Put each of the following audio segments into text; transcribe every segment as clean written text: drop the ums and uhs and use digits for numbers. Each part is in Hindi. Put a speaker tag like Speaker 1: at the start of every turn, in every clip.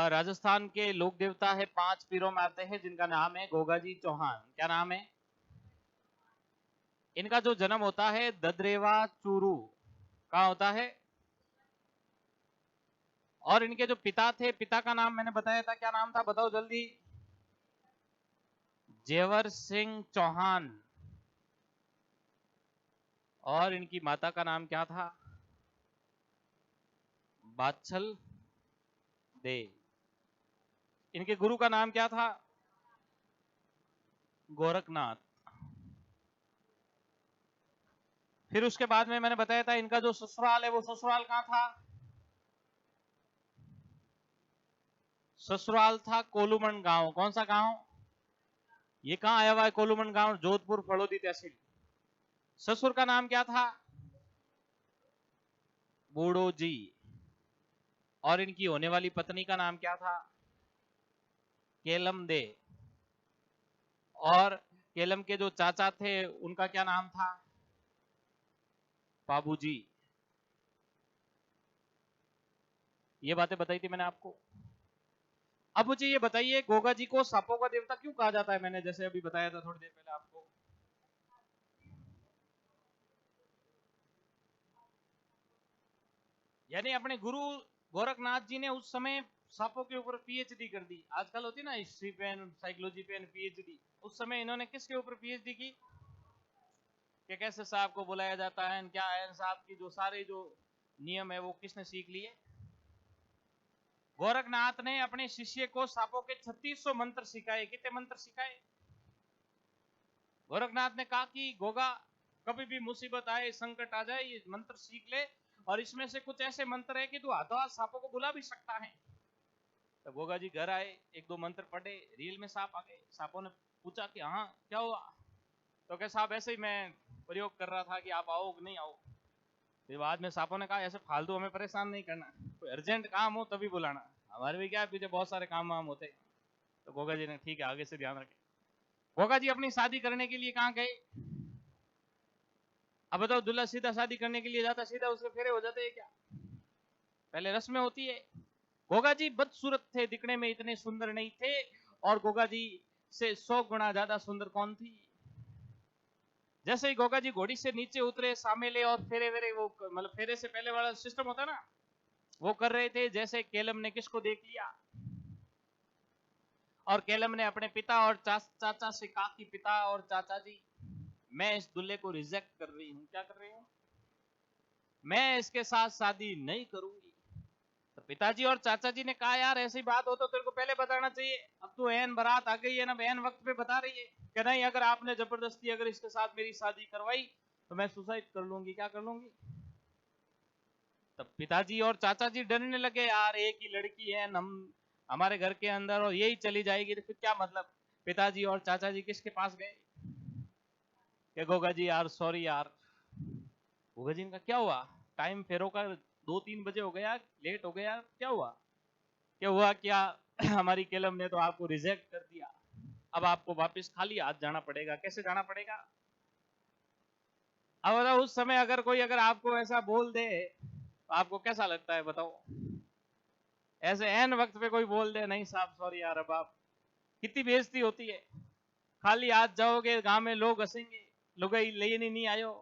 Speaker 1: राजस्थान के लोक देवता है, 5 पीरों में आते हैं, जिनका नाम है गोगाजी चौहान। क्या नाम है इनका? जो जन्म होता है ददरेवा चूरू, कहाँ होता है? और इनके जो पिता थे, पिता का नाम मैंने बताया था, क्या नाम था बताओ जल्दी? जेवर सिंह चौहान। और इनकी माता का नाम क्या था? बादशल दे। इनके गुरु का नाम क्या था? गोरखनाथ। फिर उसके बाद में मैंने बताया था इनका जो ससुराल है, वो ससुराल कहाँ था? ससुराल था कोलूमन गांव। कौन सा गांव? ये कहां आया हुआ है कोलूमन गांव? जोधपुर फड़ोदी तहसील। ससुर का नाम क्या था? बूढ़ो जी। और इनकी होने वाली पत्नी का नाम क्या था? केलम दे। और केलम के जो चाचा थे उनका क्या नाम था? बाबूजी। ये बातें बताई थी मैंने आपको। अब मुझे ये बताइए, गोगा जी को सांपों का देवता क्यों कहा जाता है? मैंने जैसे अभी बताया था थोड़ी देर पहले आपको। यानी अपने गुरु गोरखनाथ जी ने उस समय सांपों के ऊपर पीएचडी कर दी। आजकल होती है ना history pen, psychology pen, PhD. उस समय इन्होंने किसके ऊपर पीएचडी की? कि कैसे सांप को बुलाया जाता है, क्या है सांप की जो सारे जो नियम है वो किसने सीख लिए? गोरखनाथ ने अपने शिष्य को सांपों के 3600 मंत्र सिखाए। कितने मंत्र सिखाए? गोरखनाथ ने कहा कि गोगा, कभी भी मुसीबत आए, संकट आ जाए, ये मंत्र सीख ले, और इसमें से कुछ ऐसे मंत्र है कि तू हाथों हाथ सांपों को बुला भी सकता है। तो गोगा जी घर आए, 1-2 मंत्र पढ़े, रील में सांप आ गए। सांपों ने पूछा कि हाँ क्या हुआ? तो क्या साहब ऐसे ही मैं प्रयोग कर रहा था कि आप आओ कि नहीं आओ। फिर बाद में सांपों ने कहा ऐसे फालतू हमें परेशान नहीं करना, कोई अर्जेंट काम हो तभी बुलाना, हमारे भी क्या है पीछे बहुत सारे काम वाम होते। तो गोगा जी ने ठीक है आगे से ध्यान रखे। गोगा जी अपनी शादी करने के लिए कहाँ गए? अब बताओ, दूल्हा सीधा शादी करने के लिए जाता, सीधा उसके फेरे हो जाते हैं क्या? पहले रस्में होती है। गोगा जी बदसूरत थे, दिखने में इतने सुंदर नहीं थे। और गोगा जी से 100 गुना ज्यादा सुंदर कौन थी? जैसे ही गोगा जी घोड़ी से नीचे उतरे, सामेले और फेरे वेरे, वो मतलब फेरे से पहले वाला सिस्टम होता है ना, वो कर रहे थे। जैसे केलम ने किसको देख लिया, और केलम ने अपने पिता और चाचा से कहा कि पिता और चाचा जी, मैं इस दूल्हे को रिजेक्ट कर रही हूं। क्या कर रही हूं? मैं इसके साथ शादी नहीं करूंगी। तो पिताजी और चाचा जी ने कहा यार ऐसी बात हो तो तेरे को पहले बताना चाहिए, अब तो एन बारात आ गई है ना, एन वक्त पे बता रही है कि नहीं, अगर आपने जबरदस्ती अगर इसके साथ मेरी शादी करवाई तो मैं सुसाइड कर लूंगी। क्या कर लूंगी? तब पिताजी और चाचा जी डरने लगे, यार एक ही लड़की है हम हमारे घर के अंदर और यही चली जाएगी तो फिर क्या मतलब। पिताजी और चाचा जी किसके पास गए कि गोगा जी यार सॉरी यार। गोगा जी का क्या हुआ? टाइम फेरो का 2-3 बजे हो गया, लेट हो गया, क्या हुआ? क्या हुआ क्या? हमारी केलम ने तो आपको रिजेक्ट कर दिया, अब आपको वापस खाली हाथ जाना पड़ेगा। कैसे जाना पड़ेगा? अब बताओ, उस समय अगर कोई अगर आपको ऐसा बोल दे तो आपको कैसा लगता है बताओ? ऐसे एन वक्त पे कोई बोल दे नहीं साहब सॉरी यार, अब आप, कितनी बेइज्जती होती है। खाली हाथ जाओगे, गांव में लोग हंसेंगे, लुगाई लेने नहीं आयो,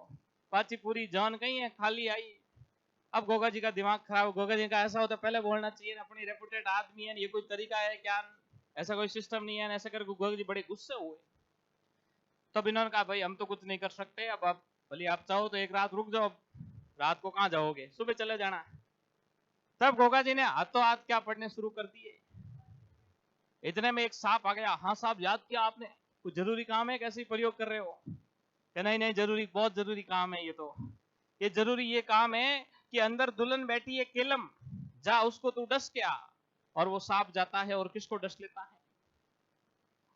Speaker 1: पाची पूरी जान कहीं है खाली आई। अब गोगा जी का दिमाग खराब। गोगा जी का ऐसा होता पहले बोलना चाहिए, अपनी रेपुटेड आदमी है, ये कोई तरीका है क्या? ऐसा कोई सिस्टम नहीं है। ऐसा करके गोगा जी बड़े गुस्से हुए। तब इन्होंने कहा भाई हम तो कुछ नहीं कर सकते, अब आप भले आप चाहो तो एक रात रुक जाओ, रात को कहाँ जाओगे, सुबह चले जाना। तब गोगा जी ने हाथों हाथ क्या पढ़ने शुरू कर दिए। इतने में एक सांप आ गया। हाँ साहब याद किया आपने, कुछ जरूरी काम है, कैसे प्रयोग कर रहे हो? कि नहीं नहीं जरूरी, बहुत जरूरी काम है ये तो। ये जरूरी ये काम है कि अंदर दुल्हन बैठी है केलम, जा उसको तू डस के आ। और वो सांप जाता है और किसको डस लेता है?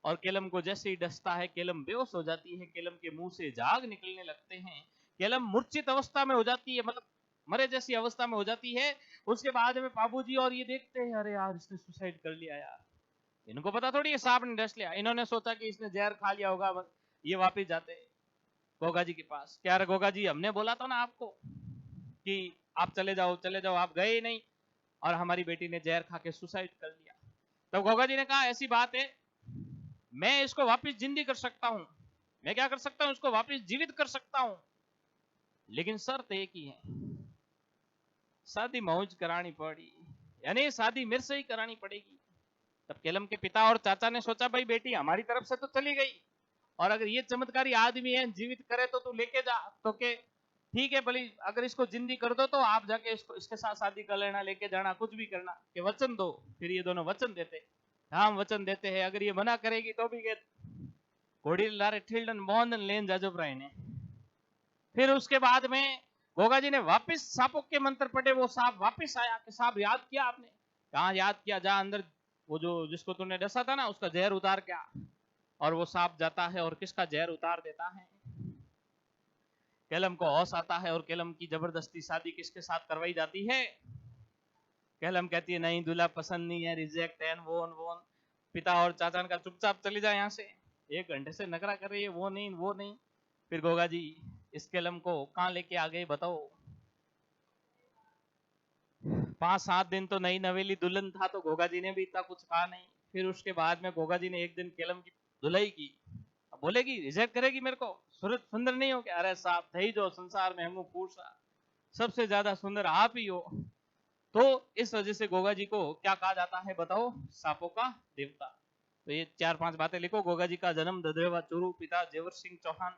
Speaker 1: और केलम को जैसे ही डसता है, केलम बेहोश हो जाती है, केलम के मुंह से झाग निकलने लगते हैं, केलम मूर्छित अवस्था में हो जाती है, मतलब मरे जैसी अवस्था में हो जाती है। उसके बाद में बाबूजी और ये देखते हैं, अरे यार इसने सुसाइड कर लिया यार। इनको पता थोड़ी है सांप ने डस लिया। इन्होंने सोचा कि इसने जहर खा लिया होगा। ये वापिस जाते गोगा जी के पास, क्या गोगा जी हमने बोला था ना आपको कि आप चले जाओ चले जाओ, आप गए ही नहीं। और हमारी बेटी ने जहर खा के सुसाइड कर लिया। तब गोगा जी ने कहा ऐसी बात है, मैं इसको वापस जिंदी कर सकता हूं, मैं क्या कर सकता हूं, इसको वापस जीवित कर सकता हूं, लेकिन शर्त एक ही है, शादी मौज करानी पड़ी, यानी शादी मेरे से ही करानी पड़ेगी। तब केलम के पिता और चाचा ने सोचा भाई बेटी हमारी तरफ से तो चली गई, और अगर ये चमत्कारी आदमी है जीवित करे तो तू लेके जा, तो के ठीक है भली, अगर इसको जिंदी कर दो तो आप जाके इसको इसके साथ शादी कर लेना, लेके जाना, कुछ भी करना, कि वचन दो। फिर ये दोनों वचन देते, हम वचन देते हैं, अगर ये मना करेगी तो भी घोड़ी लारे ठिल्डन मोहन लेन जाजो प्राय ने। फिर उसके बाद में गोगा जी ने वापिस सांपों के मंत्र पढ़े, वो सांप वापिस आया कि सांप याद किया आपने? कहा याद किया, जा अंदर वो जो जिसको तूने डसा था ना उसका जहर उतार क्या। और वो सांप जाता है और किसका जहर उतार देता है, केलम को होश आता है, और केलम की जबरदस्ती शादी किसके साथ करवाई जाती है? केलम कहती है नहीं दूल्हा पसंद नहीं है, रिजेक्ट है, वो पिता और चाचा का चुपचाप चली जाए यहाँ से, 1 घंटे से नखरा कर रही है, वो नहीं वो नहीं। फिर गोगा जी इस केलम को कहाँ लेके आ गए बताओ? 5-7 दिन तो नई नवेली दुल्हन था, तो गोगा जी ने भी इतना कुछ कहा नहीं। फिर उसके बाद में गोगा जी ने एक दिन केलम की धुलाई की। अब बोलेगी रिजेक्ट करेगी मेरे को, सूरत सुंदर नहीं हो क्या? अरे साहब थे जो संसार में हमको पूछा, सबसे ज्यादा सुंदर आप ही हो। तो इस वजह से गोगा जी को क्या कहा जाता है बताओ? सांपों का देवता। तो ये 4-5 बातें लिखो। गोगा जी का जन्म ददरेवा चूरू, पिता जेवर सिंह चौहान।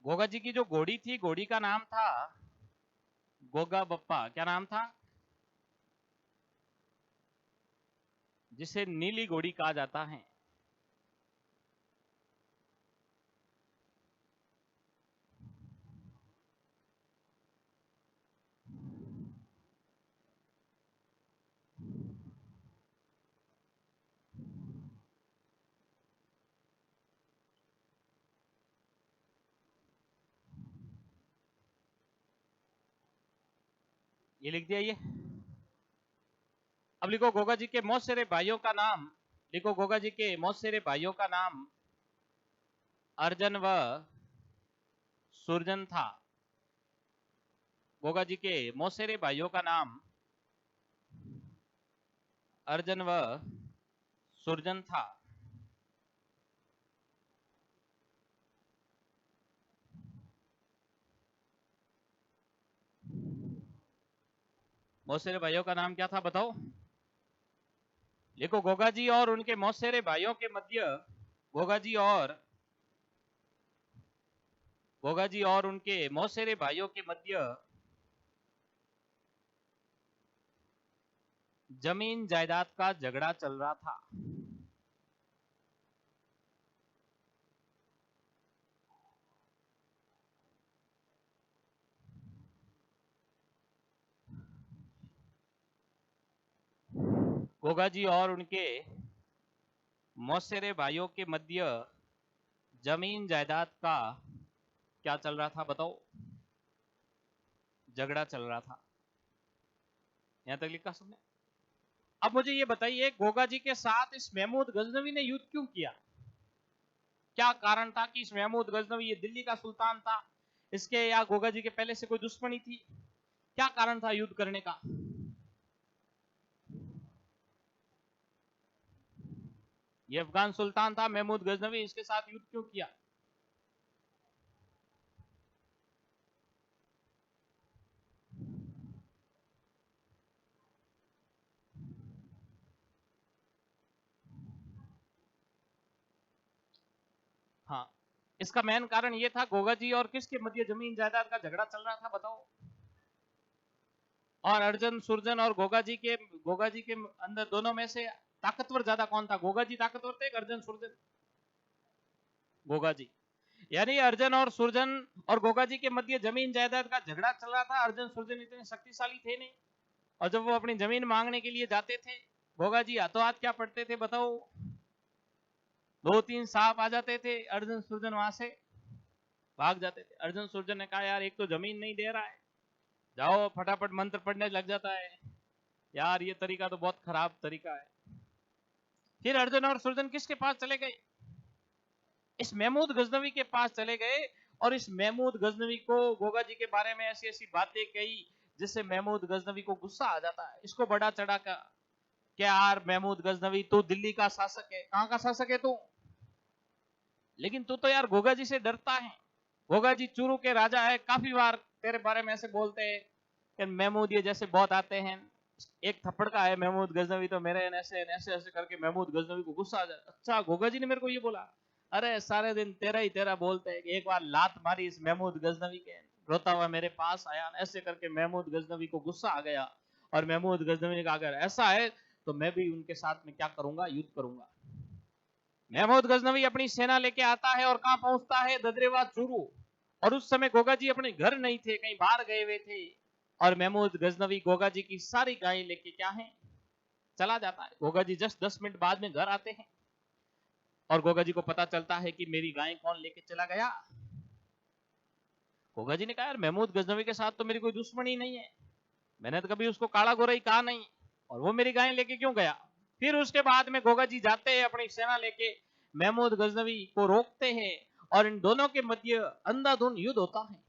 Speaker 1: गोगा जी की जो घोड़ी थी, घोड़ी का नाम था गोगा बप्पा। क्या नाम था? जिसे नीली घोड़ी कहा जाता है। ये लिख दिया ये। अब लिखो गोगा जी के मौसेरे भाइयों का नाम। लिखो गोगा जी के मौसेरे भाइयों का नाम अर्जन व सुरजन था। गोगा जी के मौसेरे भाइयों का नाम अर्जन व सुरजन था। मौसेरे भाइयों का नाम क्या था बताओ? लिखो गोगा जी और उनके मौसेरे भाइयों के मध्य गोगा जी और उनके मौसेरे भाइयों के मध्य जमीन जायदाद का झगड़ा चल रहा था। गोगा जी और उनके मौसेरे भाइयों के मध्य जमीन जायदाद का क्या चल रहा था बताओ? झगड़ा चल रहा था। यहां तक लिखा सबने। अब मुझे ये बताइए, गोगा जी के साथ इस महमूद गजनवी ने युद्ध क्यों किया? क्या कारण था कि इस महमूद गजनवी, ये दिल्ली का सुल्तान था, इसके या गोगा जी के पहले से कोई दुश्मनी थी? क्या कारण था युद्ध करने का? ये अफगान सुल्तान था महमूद गजनवी, इसके साथ युद्ध क्यों किया? हाँ, इसका मेन कारण ये था, गोगा जी और किसके मध्य जमीन जायदाद का झगड़ा चल रहा था, बताओ? और अर्जुन सुरजन और गोगा जी के अंदर दोनों में से ताकतवर ज्यादा कौन था? गोगा जी ताकतवर थे कि अर्जुन सुरजन? गोगा जी। यानी अर्जुन और सुरजन और गोगा जी के मध्य जमीन जायदाद का झगड़ा चल रहा था। अर्जुन सुरजन इतने शक्तिशाली थे नहीं, और जब वो अपनी जमीन मांगने के लिए जाते थे, गोगा जी हाथों हाथ क्या पढ़ते थे, बताओ? 2-3 सांप आ जाते थे, अर्जुन सुरजन वहां से भाग जाते थे। अर्जुन सुरजन ने कहा, यार एक तो जमीन नहीं दे रहा है, जाओ फटाफट मंत्र पढ़ने लग जाता है। यार ये तरीका तो बहुत खराब तरीका है। फिर अर्जुन और सुरजन किसके पास चले गए? इस महमूद गजनवी के पास चले गए, और इस महमूद गजनवी को गोगा जी के बारे में ऐसी ऐसी बातें कही, जिससे महमूद गजनवी को गुस्सा आ जाता है। इसको बढ़ा चढ़ा कर, क्या यार महमूद गजनवी, तू दिल्ली का शासक है। कहां का शासक है तू? लेकिन तू तो यार गोगा जी से डरता है। गोगा जी चूरू के राजा है, काफी बार तेरे बारे में ऐसे बोलते हैं कि महमूद ये जैसे बहुत आते हैं, एक थप्पड़ का है महमूद गजनवी तो मेरे ऐसे ऐसे ऐसे करके महमूद गजनवी को गुस्सा आ जाए। अच्छा, गोगा जी ने मेरे को ये बोला? अरे सारे दिन तेरा ही तेरा बोलते हैं कि एक बार लात मारी इस महमूद गजनवी के, रोता हुआ मेरे पास आया, ऐसे करके महमूद गजनवी को गुस्सा आ गया, और महमूद गजनवी ने कहा, अगर ऐसा है तो मैं भी उनके साथ में क्या करूंगा, युद्ध करूंगा। महमूद गजनवी अपनी सेना लेके आता है, और कहां पहुंचता है? ददरेवा चूरू। और उस समय गोगा जी अपने घर नहीं थे, कहीं बाहर गए हुए थे, और महमूद गजनवी गोगा जी की सारी गायें लेके क्या है, चला जाता है। गोगा जी जस्ट 10 मिनट बाद में घर आते हैं, और गोगा जी को पता चलता है कि मेरी गायें कौन लेके चला गया। गोगा जी ने कहा, यार महमूद गजनवी के साथ तो मेरी कोई दुश्मनी नहीं है, मैंने तो कभी उसको काला गोरा ही कहा नहीं, और वो मेरी गायें लेके क्यों गया? फिर उसके बाद में गोगा जी जाते हैं अपनी सेना लेके, महमूद गजनवी को रोकते हैं, और इन दोनों के मध्य अंधाधुंध युद्ध होता है।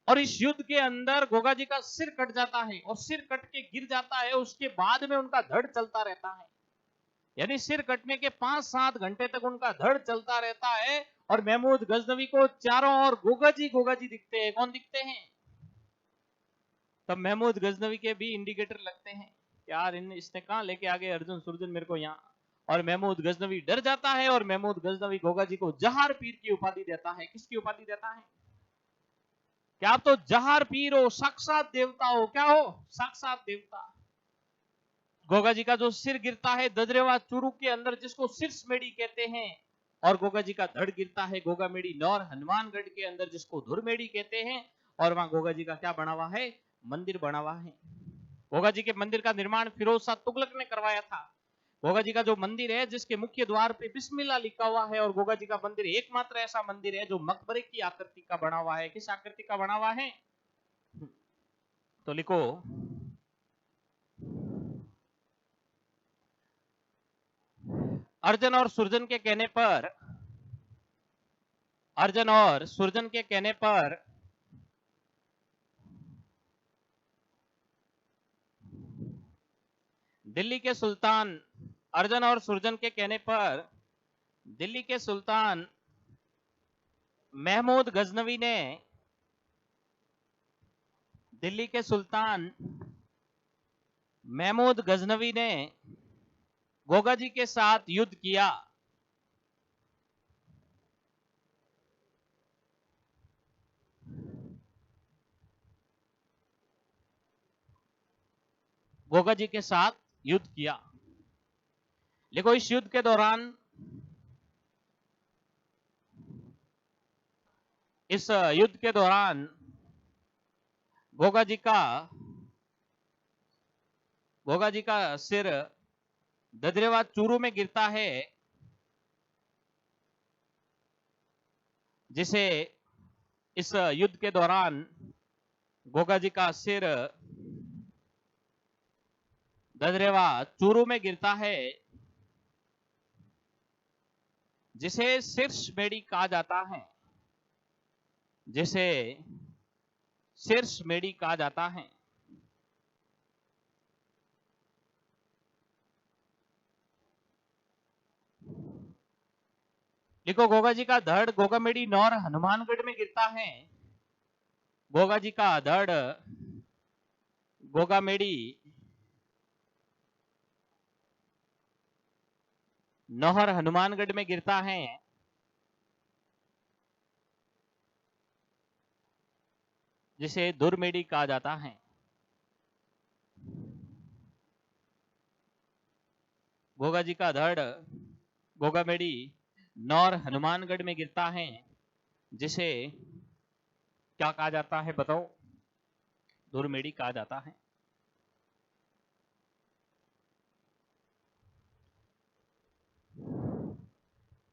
Speaker 1: और इस युद्ध के अंदर गोगा जी का सिर कट जाता है, और सिर कट के गिर जाता है। उसके बाद में उनका धड़ चलता रहता है, यानी सिर कटने के 5-7 घंटे तक उनका धड़ चलता रहता है। और महमूद गजनवी को चारों ओर गोगा जी दिखते हैं। कौन दिखते हैं? तब महमूद गजनवी के भी इंडिकेटर लगते हैं, यार इसने कहां लेके आ गए अर्जुन सुरजन मेरे को यहाँ। और महमूद गजनवी डर जाता है, और महमूद गजनवी गोगा जी को जहार पीर की उपाधि देता है। किसकी उपाधि देता है? क्या आप तो जहार पीर हो, साक्षात देवता हो। क्या हो? साक्षात देवता। गोगा जी का जो सिर गिरता है ददरेवा चूरू के अंदर, जिसको सिरसमेड़ी कहते हैं, और गोगा जी का धड़ गिरता है गोगामेड़ी नौर हनुमानगढ़ के अंदर, जिसको धुरमेड़ी कहते हैं। और वहां गोगा जी का क्या बना हुआ है? मंदिर बना हुआ है। गोगा जी के मंदिर का निर्माण फिरोज शाह तुगलक ने करवाया था। गोगा जी का जो मंदिर है, जिसके मुख्य द्वार पे बिस्मिल्लाह लिखा हुआ है, और गोगा जी का मंदिर एकमात्र ऐसा मंदिर है जो मकबरे की आकृति का बना हुआ है। किस आकृति का बना हुआ है? तो लिखो, अर्जुन और सुरजन के कहने पर, अर्जुन और सुरजन के कहने पर दिल्ली के सुल्तान, अर्जुन और सुरजन के कहने पर दिल्ली के सुल्तान महमूद गजनवी ने, दिल्ली के सुल्तान महमूद गजनवी ने गोगा जी के साथ युद्ध किया। गोगा जी के साथ युद्ध किया। देखो, इस युद्ध के दौरान, इस युद्ध के दौरान गोगा जी का, गोगा जी का सिर ददरेवा चूरू में गिरता है, जिसे इस युद्ध के दौरान गोगा जी का सिर ददरेवा चूरू में गिरता है, जिसे शीर्ष बेड़ी कहा जाता है, जिसे शीर्ष बेड़ी कहा जाता है। लिखो, गोगा जी का धड़ गोगामेड़ी नौर हनुमानगढ़ में गिरता है। गोगा जी का धड़ गोगामेड़ी नौहर हनुमानगढ़ में गिरता है, जिसे दुरमेड़ी कहा जाता है। गोगा जी का धड़ गोगामेड़ी नौर हनुमानगढ़ में गिरता है, जिसे क्या कहा जाता है बताओ? दुरमेड़ी कहा जाता है।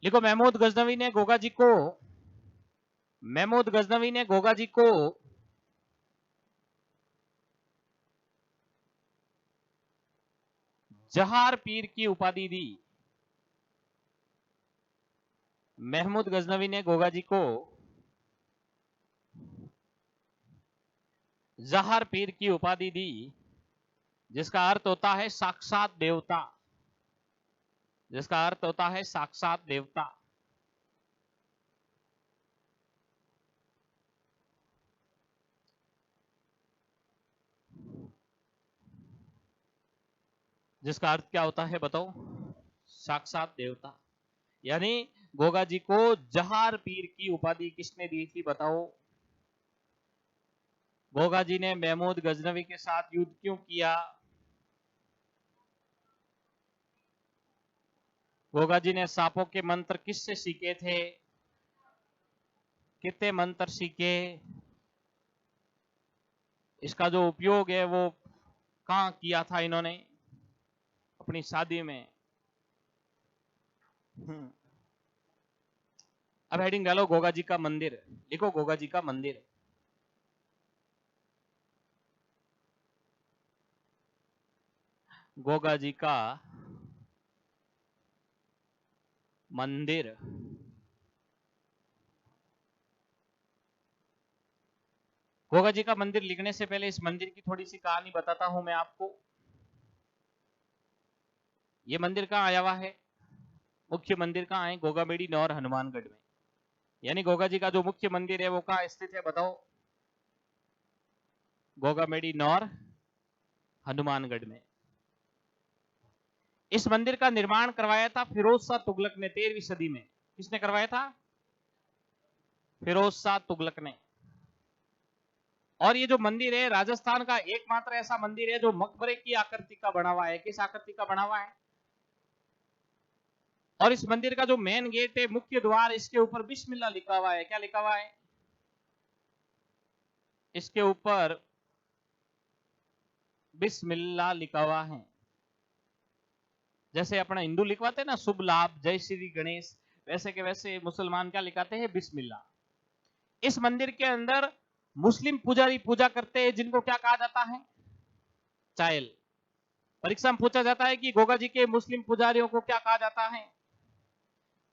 Speaker 1: लिखो, महमूद गजनवी ने गोगा जी को जहार पीर की उपाधि दी। महमूद गजनवी ने गोगा जी को जहार पीर की उपाधि दी, जिसका अर्थ होता है साक्षात देवता, जिसका अर्थ होता है साक्षात देवता। जिसका अर्थ क्या होता है बताओ? साक्षात देवता। यानी गोगा जी को जहार पीर की उपाधि किसने दी थी बताओ? गोगा जी ने महमूद गजनवी के साथ युद्ध क्यों किया? गोगा जी ने सांपों के मंत्र किससे सीखे थे? कितने मंत्र सीखे? इसका जो उपयोग है वो कहां किया था इन्होंने? अपनी शादी में। अब हेडिंग डालो गोगा जी का मंदिर। लिखो, गोगा जी का मंदिर। गोगा जी का मंदिर। गोगा जी का मंदिर लिखने से पहले इस मंदिर की थोड़ी सी कहानी बताता हूं मैं आपको। ये मंदिर कहां आया हुआ है? मुख्य मंदिर कहां है? गोगामेड़ी नौर हनुमानगढ़ में। यानी गोगा जी का जो मुख्य मंदिर है वो कहां स्थित है बताओ? गोगामेड़ी नौर हनुमानगढ़ में। इस मंदिर का निर्माण करवाया था फिरोज शाह तुगलक ने 13वीं सदी में। किसने करवाया था? फिरोज शाह तुगलक ने। और ये जो मंदिर है राजस्थान का एकमात्र ऐसा मंदिर है जो मकबरे की आकृति का बना हुआ है। किस आकृति का बना हुआ है? और इस मंदिर का जो मेन गेट है, मुख्य द्वार, इसके ऊपर बिस्मिल्लाह लिखा हुआ है। क्या लिखा हुआ है? इसके ऊपर बिस्मिल्लाह लिखा हुआ है। जैसे अपना हिंदू लिखवाते हैं ना शुभ लाभ, जय श्री गणेश, वैसे के वैसे मुसलमान क्या लिखाते हैं? बिस्मिल्लाह। इस मंदिर के अंदर मुस्लिम पुजारी पूजा करते हैं, जिनको क्या कहा जाता है? चायल। परीक्षा में पूछा जाता है कि गोगा जी के मुस्लिम पुजारियों को क्या कहा जाता है?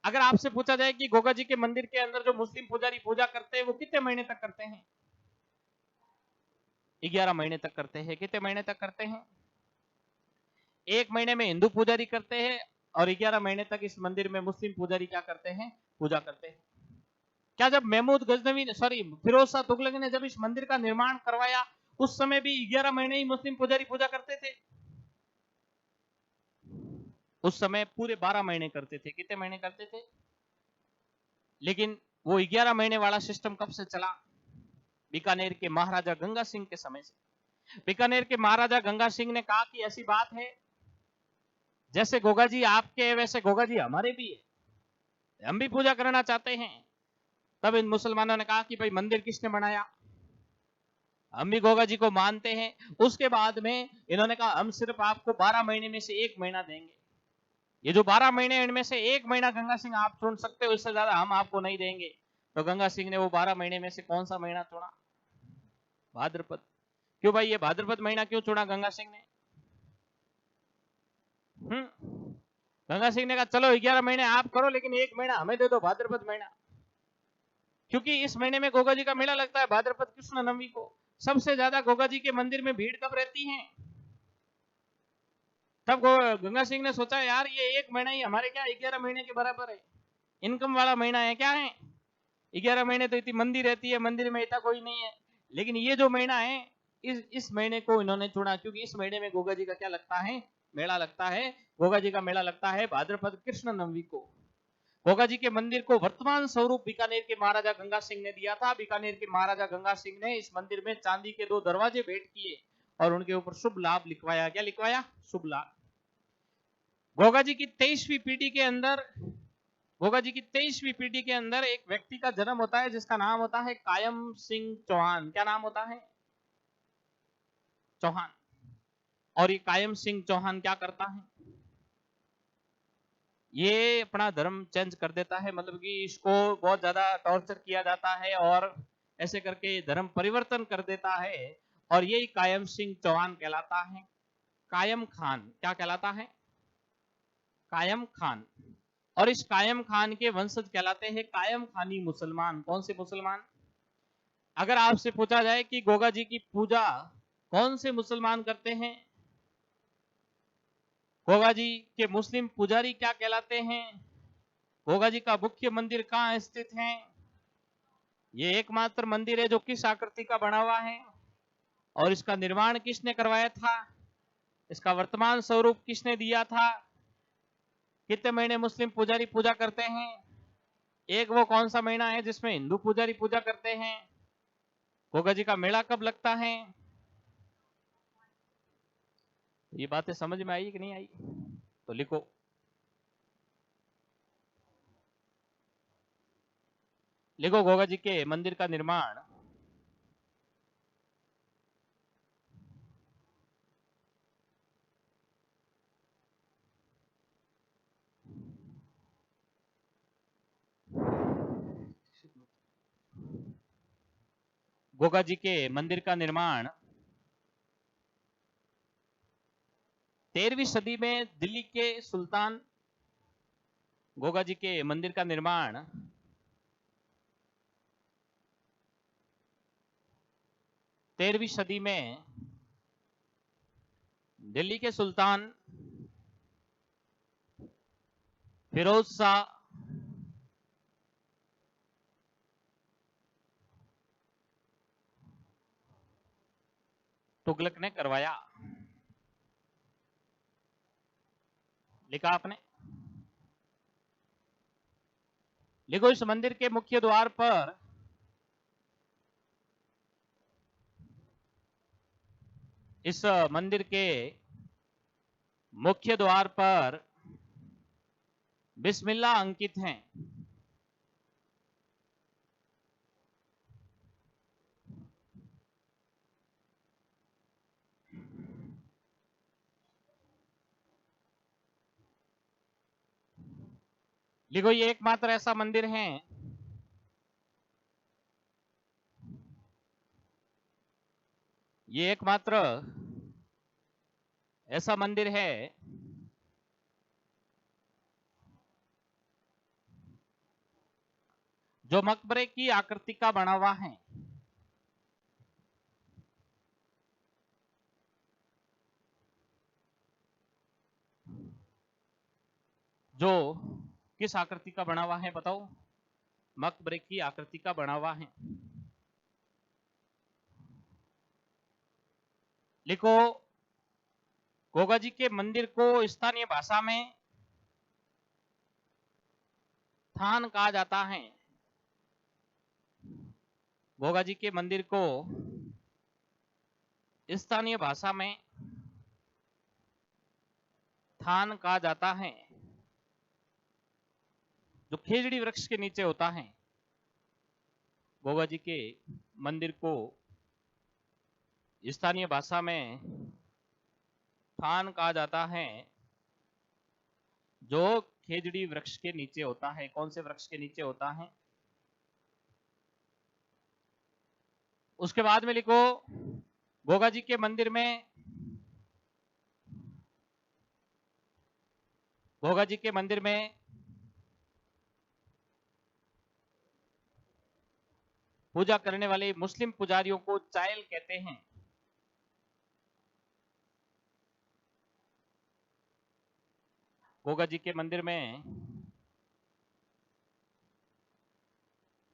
Speaker 1: अगर आपसे पूछा जाए कि गोगा जी के मंदिर के अंदर जो मुस्लिम पुजारी पूजा करते हैं वो कितने महीने तक करते हैं? 11 महीने तक करते हैं। कितने महीने तक करते हैं? 1 महीने में हिंदू पुजारी करते हैं और 11 महीने तक इस मंदिर में मुस्लिम पुजारी क्या करते हैं? पूजा करते हैं। क्या जब महमूद गजनवी फिरोज शाह तुगलक ने जब इस मंदिर का निर्माण करवाया उस समय भी 11 महीने ही मुस्लिम पुजारी पूजा करते थे? उस समय पूरे 12 महीने करते थे। कितने महीने करते थे? लेकिन वो 11 महीने वाला सिस्टम कब से चला? बीकानेर के महाराजा गंगा सिंह के समय से। बीकानेर के महाराजा गंगा सिंह ने कहा कि ऐसी बात है, जैसे गोगा जी आपके है वैसे गोगा जी हमारे भी है, हम भी पूजा करना चाहते हैं। तब इन मुसलमानों ने कहा कि भाई मंदिर किसने बनाया? हम भी गोगा जी को मानते हैं। उसके बाद में इन्होंने कहा हम सिर्फ आपको 12 महीने में से 1 महीना देंगे। ये जो 12 महीने इनमें से 1 महीना गंगा सिंह आप चुन सकते हो, इससे ज्यादा हम आपको नहीं देंगे। तो गंगा सिंह ने वो 12 महीने में से कौन सा महीना चुना? भाद्रपद। क्यों भाई, ये भाद्रपद महीना क्यों चुना गंगा सिंह ने? गंगा सिंह ने कहा चलो 11 महीने आप करो, लेकिन 1 महीना हमें दे दो, भाद्रपद महीना, क्योंकि इस महीने में गोगा जी का मेला लगता है, भाद्रपद कृष्ण नवमी को। सबसे ज्यादा गोगा जी के मंदिर में भीड़ कब रहती है? तब गंगा सिंह ने सोचा यार ये 1 महीना ही हमारे क्या 11 महीने के बराबर है, इनकम वाला महीना है, क्या है 11 महीने तो इतनी मंदी रहती है, मंदिर में इतना कोई नहीं है, लेकिन ये जो महीना है इस महीने को इन्होंने चुना, क्योंकि इस महीने में गोगा जी का क्या लगता है, मेला लगता है। गोगा जी का मेला लगता है भाद्रपद कृष्ण नवमी को। गोगा जी के मंदिर को वर्तमान स्वरूप बीकानेर के महाराजा गंगा सिंह ने दिया था। बीकानेर के महाराजा गंगा सिंह ने इस मंदिर में चांदी के 2 दरवाजे भेंट किए और उनके ऊपर शुभ लाभ लिखवाया। क्या लिखवाया? शुभ लाभ। गोगा जी की 23वीं पीढ़ी के अंदर, गोगा जी की 23वीं पीढ़ी के अंदर एक व्यक्ति का जन्म होता है जिसका नाम होता है कायम सिंह चौहान। क्या नाम होता है? चौहान। और ये कायम सिंह चौहान क्या करता है? ये अपना धर्म चेंज कर देता है, मतलब कि इसको बहुत ज्यादा टॉर्चर किया जाता है और ऐसे करके धर्म परिवर्तन कर देता है, और यही कायम सिंह चौहान कहलाता है। कायम खान क्या कहलाता है? कायम खान। और इस कायम खान के वंशज कहलाते हैं कायम खानी मुसलमान। कौन से मुसलमान? अगर आपसे पूछा जाए कि गोगा जी की पूजा कौन से मुसलमान करते हैं, गोगा जी के मुस्लिम पुजारी क्या कहलाते हैं, गोगा जी का मुख्य मंदिर कहां स्थित है, ये एकमात्र मंदिर है जो किस आकृति का बना हुआ है, और इसका निर्माण किसने करवाया था, इसका वर्तमान स्वरूप किसने दिया था, कितने महीने मुस्लिम पुजारी पूजा करते हैं, एक वो कौन सा महीना है जिसमें हिंदू पुजारी पूजा करते हैं, गोगा जी का मेला कब लगता है। ये बातें समझ में आई कि नहीं आई? तो लिखो। लिखो गोगा जी के मंदिर का निर्माण गोगा जी के मंदिर का निर्माण 13वीं सदी में दिल्ली के सुल्तान, गोगा जी के मंदिर का निर्माण 13वीं सदी में दिल्ली के सुल्तान फिरोज शाह तुगलक ने करवाया। लिखा आपने? लिखो इस मंदिर के मुख्य द्वार पर इस मंदिर के मुख्य द्वार पर बिस्मिल्लाह अंकित हैं। लिखो ये एकमात्र ऐसा मंदिर है ये एकमात्र ऐसा मंदिर है जो मकबरे की आकृति का बना हुआ है। जो किस आकृति का बना हुआ है बताओ? मकबरे की आकृति का बना हुआ है। लिखो गोगा जी के मंदिर को स्थानीय भाषा में थान कहा जाता है। गोगा जी के मंदिर को स्थानीय भाषा में थान कहा जाता है, जो खेजड़ी वृक्ष के नीचे होता है। गोगा जी के मंदिर को स्थानीय भाषा में थान कहा जाता है, जो खेजड़ी वृक्ष के नीचे होता है। कौन से वृक्ष के नीचे होता है? उसके बाद में लिखो गोगा जी के मंदिर में गोगा जी के मंदिर में पूजा करने वाले मुस्लिम पुजारियों को चायल कहते हैं। गोगा जी के मंदिर में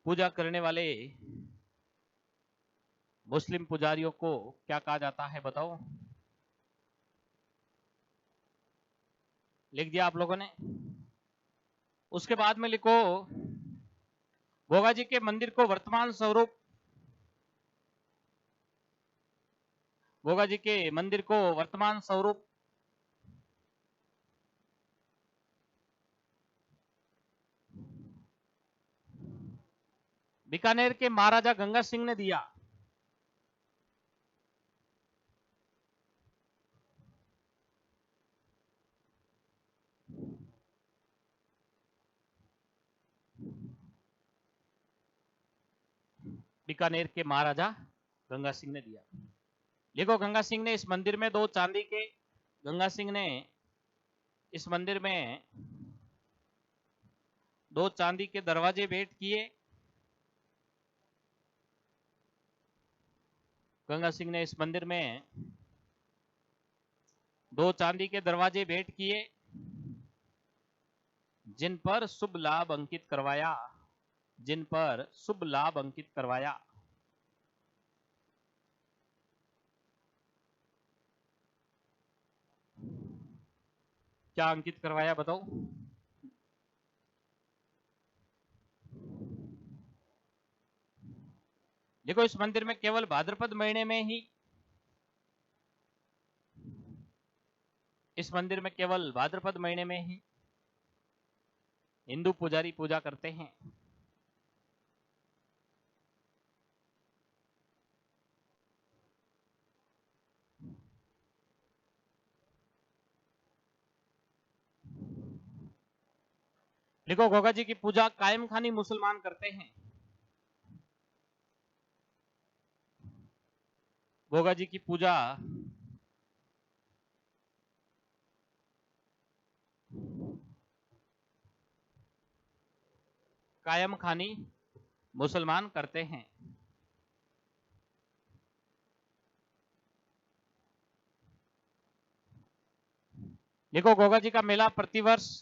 Speaker 1: पूजा करने वाले मुस्लिम पुजारियों को क्या कहा जाता है बताओ? लिख दिया आप लोगों ने? उसके बाद में लिखो, गोगा जी के मंदिर को वर्तमान स्वरूप, गोगा जी के मंदिर को वर्तमान स्वरूप बीकानेर के महाराजा गंगा सिंह ने दिया। बीकानेर के महाराजा गंगा सिंह ने दिया। देखो, गंगा सिंह ने इस मंदिर में दो चांदी के, गंगा सिंह ने इस मंदिर में दो चांदी के दरवाजे भेंट किए। गंगा सिंह ने इस मंदिर में दो चांदी के दरवाजे भेंट किए, जिन पर शुभ लाभ अंकित करवाया, जिन पर शुभ लाभ अंकित करवाया। क्या अंकित करवाया बताओ? देखो, इस मंदिर में केवल भाद्रपद महीने में ही, इस मंदिर में केवल भाद्रपद महीने में ही हिंदू पुजारी पूजा करते हैं। देखो, गोगा जी की पूजा कायम खानी मुसलमान करते हैं। गोगा जी की पूजा कायम खानी मुसलमान करते हैं। देखो, गोगा जी का मेला प्रतिवर्ष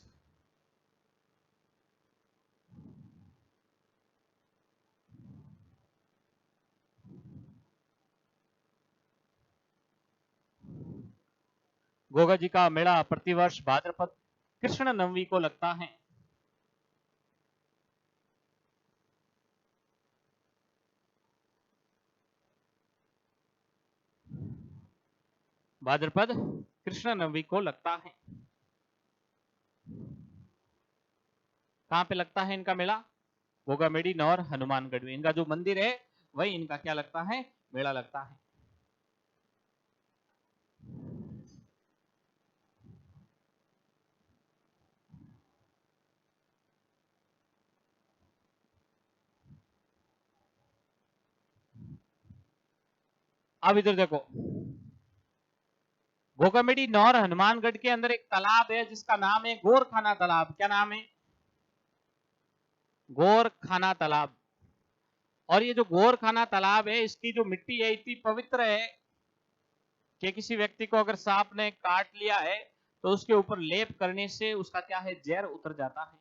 Speaker 1: गोगा जी का मेला प्रतिवर्ष भाद्रपद कृष्ण नवमी को लगता है। भाद्रपद कृष्ण नवमी को लगता है। कहां पे लगता है इनका मेला? गोगामेडी नौर हनुमानगढ़ में। इनका जो मंदिर है वही इनका क्या लगता है? मेला लगता है। अब इधर देखो, गोगामेडी नौर हनुमानगढ़ के अंदर एक तालाब है जिसका नाम है गोरखाना तालाब। क्या नाम है? गोरखाना तालाब। और ये जो गोरखाना तालाब है, इसकी जो मिट्टी है इतनी पवित्र है कि किसी व्यक्ति को अगर सांप ने काट लिया है तो उसके ऊपर लेप करने से उसका क्या है? जहर उतर जाता है।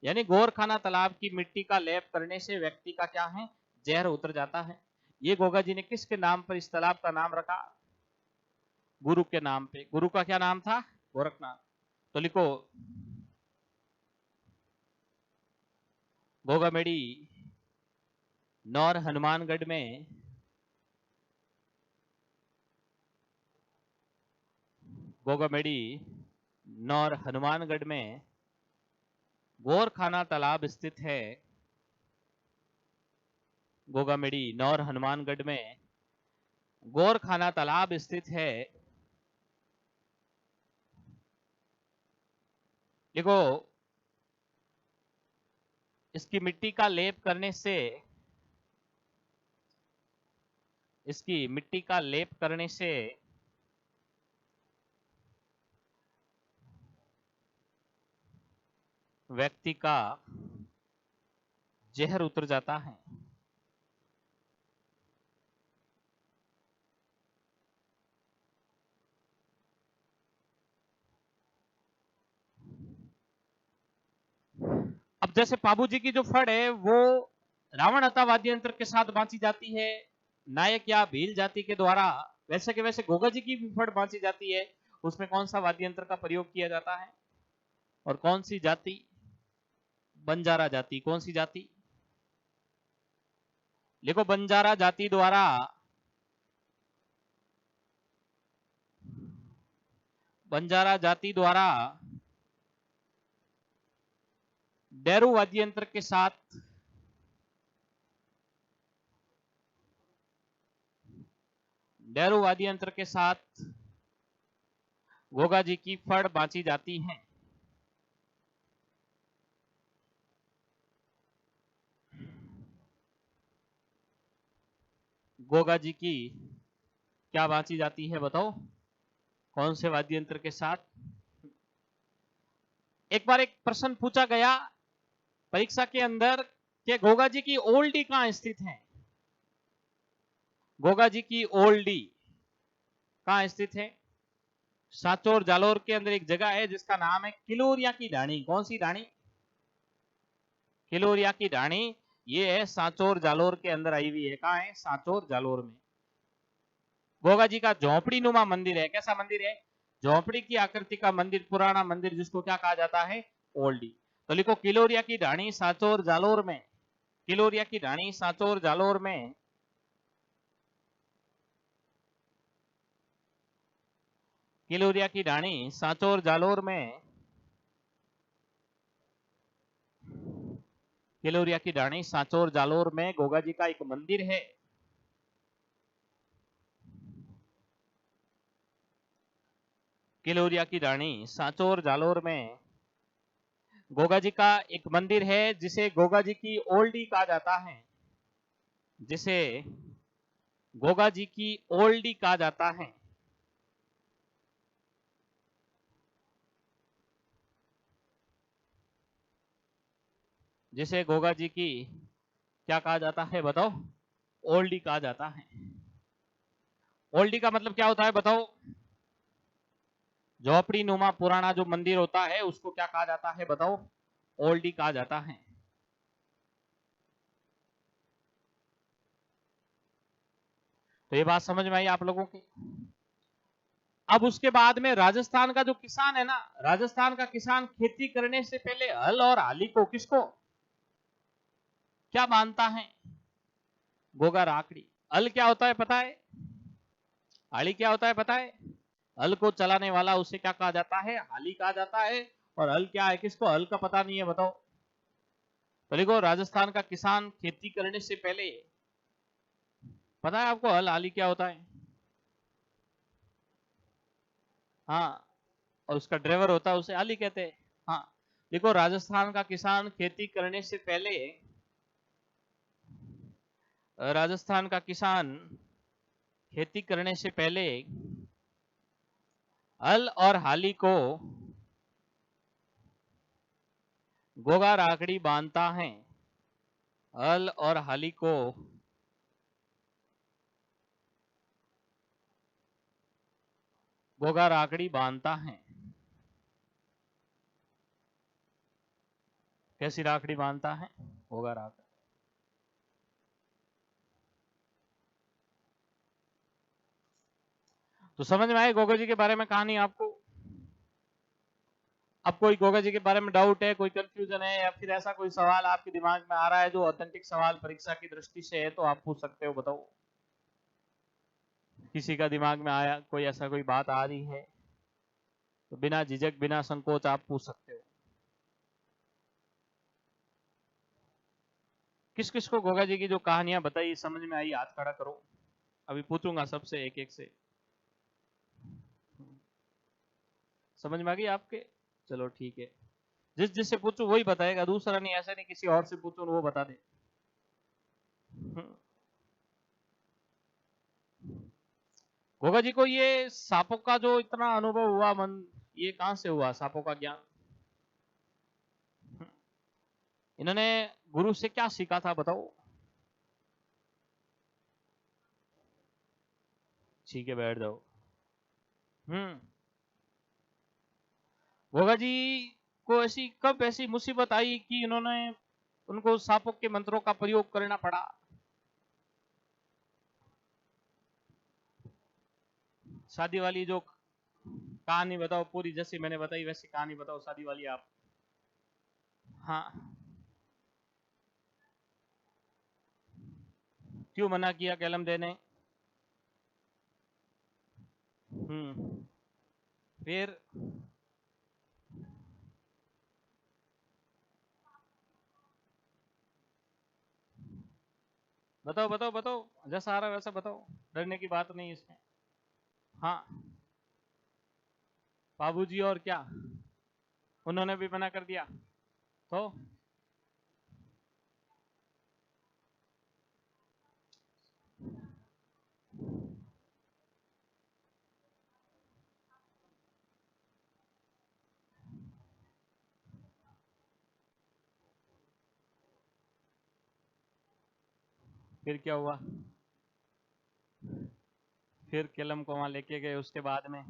Speaker 1: यानी गोरखाना तालाब की मिट्टी का लेप करने से व्यक्ति का क्या है? जहर उतर जाता है। ये गोगा जी ने किसके नाम पर इस तालाब का नाम रखा? गुरु के नाम पे। गुरु का क्या नाम था? गोरखनाथ। तो लिखो, गोगामेडी नौर हनुमानगढ़ में गोगामेडी नौर हनुमानगढ़ में गोरखाना तालाब स्थित है। गोगामेडी नौर हनुमानगढ़ में गोरखाना तालाब स्थित है। देखो, इसकी मिट्टी का लेप करने से, इसकी मिट्टी का लेप करने से व्यक्ति का जहर उतर जाता है। अब जैसे पाबू जी की जो फड़ है वो रावण हत्या वाद्य यंत्र के साथ बांची जाती है नायक या भील जाति के द्वारा, वैसे के वैसे गोगा जी की भी फड़ बांची जाती है, उसमें कौन सा वाद्य यंत्र का प्रयोग किया जाता है और कौन सी जाति? बंजारा जाति। कौन सी जाति? देखो बंजारा जाति द्वारा डेरू वाद्य यंत्र के साथ गोगा जी की फड़ बांची जाती है। गोगा जी की क्या बांची जाती है बताओ, कौन से वाद्य यंत्र के साथ? एक बार एक प्रश्न पूछा गया परीक्षा के अंदर कि गोगा जी की ओल्डी कहां स्थित है? गोगा जी की ओल्डी कहां स्थित है? सांचौर जालोर के अंदर एक जगह है जिसका नाम है किलोरिया की ढाणी। कौन सी ढाणी? किलोरिया की ढाणी। ये है सांचौर जालोर के अंदर आई हुई है। कहां है? सांचौर जालोर में। गोगा जी का झोंपड़ी नुमा मंदिर है। कैसा मंदिर है? झोंपड़ी की आकृति का मंदिर, पुराना मंदिर, जिसको क्या कहा जाता है? ओल्डी। तो लिखो किलोरिया की ढाणी सांचौर जालोर में। किलोरिया की ढाणी सांचौर जालोर में। किलोरिया की ढाणी सांचौर जालोर में। किलोरिया की ढाणी सांचौर जालोर में गोगा जी का एक मंदिर है। किलोरिया की ढाणी सांचौर जालोर में गोगा जी का एक मंदिर है जिसे गोगा जी की ओल्डी कहा जाता है। जिसे गोगा जी की ओल्डी कहा जाता है। जिसे गोगा जी की क्या कहा जाता है बताओ? ओल्डी कहा जाता है। ओल्डी का मतलब क्या होता है बताओ? झोपड़ी नुमा पुराना जो मंदिर होता है उसको क्या कहा जाता है बताओ? ओल्डी कहा जाता है। तो ये बात समझ में आई आप लोगों की? अब उसके बाद में राजस्थान का जो किसान है ना, राजस्थान का किसान खेती करने से पहले हल और हाली को किसको क्या मानता है? गोगा राकड़ी। हल क्या होता है पता है? हाली क्या होता है पता है? हल को चलाने वाला उसे क्या कहा जाता है? हाली कहा जाता है। और हल क्या है? किसको हल का पता नहीं है बताओ? तो देखो राजस्थान का किसान खेती करने से पहले, पता है आपको हल हाली क्या होता है? हाँ, और उसका ड्राइवर होता है उसे हाली कहते हैं। हाँ, देखो राजस्थान का किसान खेती करने से पहले, राजस्थान का किसान खेती करने से पहले हल और हाली को गोगा राकड़ी बांधता है। हल और हाली को गोगा राकड़ी बांधता है। कैसी राखड़ी बांधता है? गोगा राकड़ी। तो समझ में आए गोगा जी के बारे में कहानी आपको? अब कोई गोगा जी के बारे में डाउट है, कोई कंफ्यूजन है, या फिर ऐसा कोई सवाल आपके दिमाग में आ रहा है जो ऑथेंटिक सवाल परीक्षा की दृष्टि से है, तो आप पूछ सकते हो। बताओ, किसी का दिमाग में आया कोई ऐसा कोई बात आ रही है तो बिना झिझक बिना संकोच आप पूछ सकते हो। किस किस को गोगा जी की जो कहानियां बताई समझ में आई, हाथ खड़ा करो। अभी पूछूंगा सबसे एक एक से। समझ में आ गई आपके? चलो ठीक है, जिससे पूछूं वही बताएगा, दूसरा नहीं। ऐसा नहीं किसी और से पूछूं वो बता दे। गोगा जी को ये सांपों का जो इतना अनुभव हुआ मन, ये कहां से हुआ सांपों का ज्ञान? इन्होंने गुरु से क्या सीखा था बताओ? ठीक है, बैठ जाओ। गोगा जी को ऐसी कब ऐसी मुसीबत आई कि इन्होंने उनको सांपों के मंत्रों का प्रयोग करना पड़ा? शादी वाली जो कहानी बताओ पूरी, जैसी मैंने बताई वैसी कहानी बताओ शादी वाली आप। हाँ, क्यों मना किया कलम देने? फिर बताओ बताओ बताओ, जैसा आ रहा है वैसा बताओ, डरने की बात नहीं इसमें। हाँ, बाबूजी और क्या? उन्होंने भी मना कर दिया तो? फिर क्या हुआ? फिर कलम को वहां लेके गए, उसके बाद में?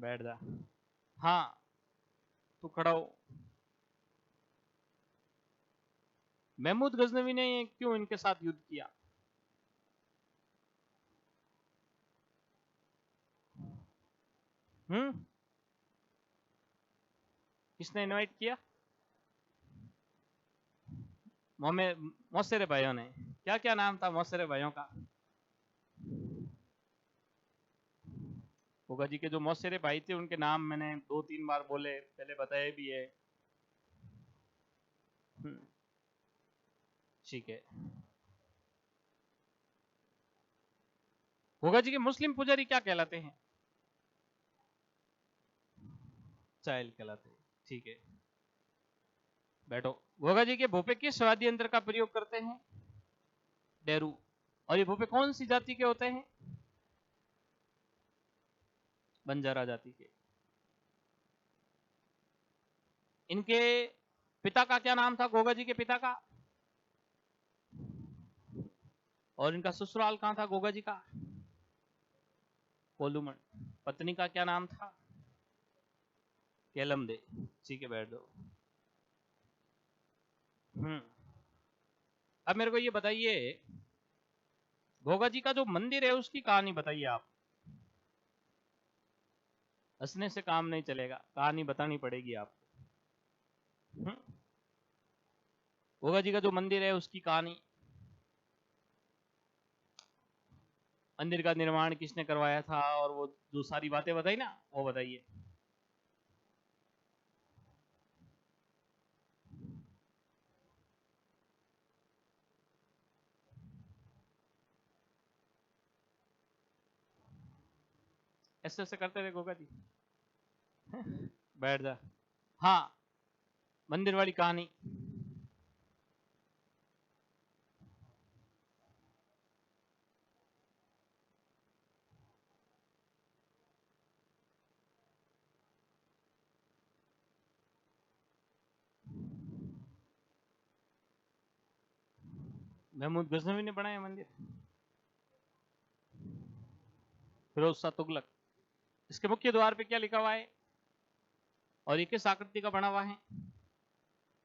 Speaker 1: बैठ जा। हाँ, तू खड़ा हो। महमूद गजनवी ने क्यों इनके साथ युद्ध किया? हम्म किसने इनवाइट किया? मौसेरे भाइयों ने। क्या क्या नाम था मौसेरे भाइयों का? गोगा जी के जो मौसेरे भाई थे उनके नाम मैंने 2-3 बार बोले, पहले बताए भी है। ठीक है। गोगा जी के मुस्लिम पुजारी क्या कहलाते हैं? चाइल कहलाते हैं। ठीक है, बैठो। गोगा जी के भोपे किस वाद्य यंत्र का प्रयोग करते हैं? डेरू। और ये भोपे कौन सी जाति के होते हैं? बंजारा जाति के। इनके पिता का क्या नाम था, गोगा जी के पिता का? और इनका ससुराल कहां था गोगा जी का? कोलूमन। पत्नी का क्या नाम था? केलम दे। ठीक है, बैठ दो। अब मेरे को ये बताइए, गोगा जी का जो मंदिर है उसकी कहानी बताइए आप। हंसने से काम नहीं चलेगा, कहानी बतानी पड़ेगी आपको। गोगा जी का जो मंदिर है उसकी कहानी। मंदिर का निर्माण किसने करवाया था, और वो जो सारी बातें बताई ना, वो बताइए। ऐसे ऐसे करते थे गोगा जी। बैठ जा। हाँ, मंदिर वाली कहानी। महमूद गजनवी ने बनाया मंदिर? फिरोज शाह तुगलक। इसके मुख्य द्वार पे क्या लिखा हुआ है, और ये किस आकृति का बना हुआ है?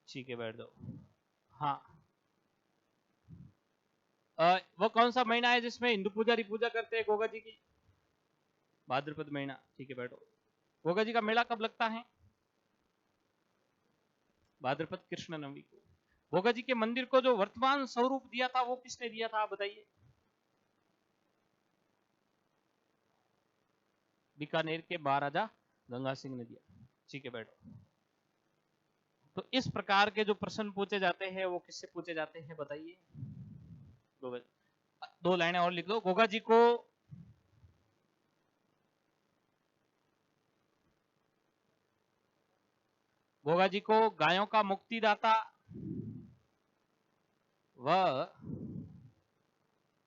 Speaker 1: ठीक है, बैठ जाओ। हाँ, वो कौन सा महीना है जिसमें हिंदू पुजारी पूजा करते हैं गोगा जी की? भाद्रपद महीना। ठीक है, बैठो। गोगा जी का मेला कब लगता है? भाद्रपद कृष्ण नवमी को। गोगा जी के मंदिर को जो वर्तमान स्वरूप दिया था वो किसने दिया था, आप बताइए। बीकानेर के महाराजा गंगा सिंह ने दिया। ठीक है, बैठो। तो इस प्रकार के जो प्रश्न पूछे जाते हैं वो किससे पूछे जाते हैं बताइए। गोगा, 2 लाइनें और लिख दो। गोगा जी को गोगा जी को गायों का मुक्तिदाता व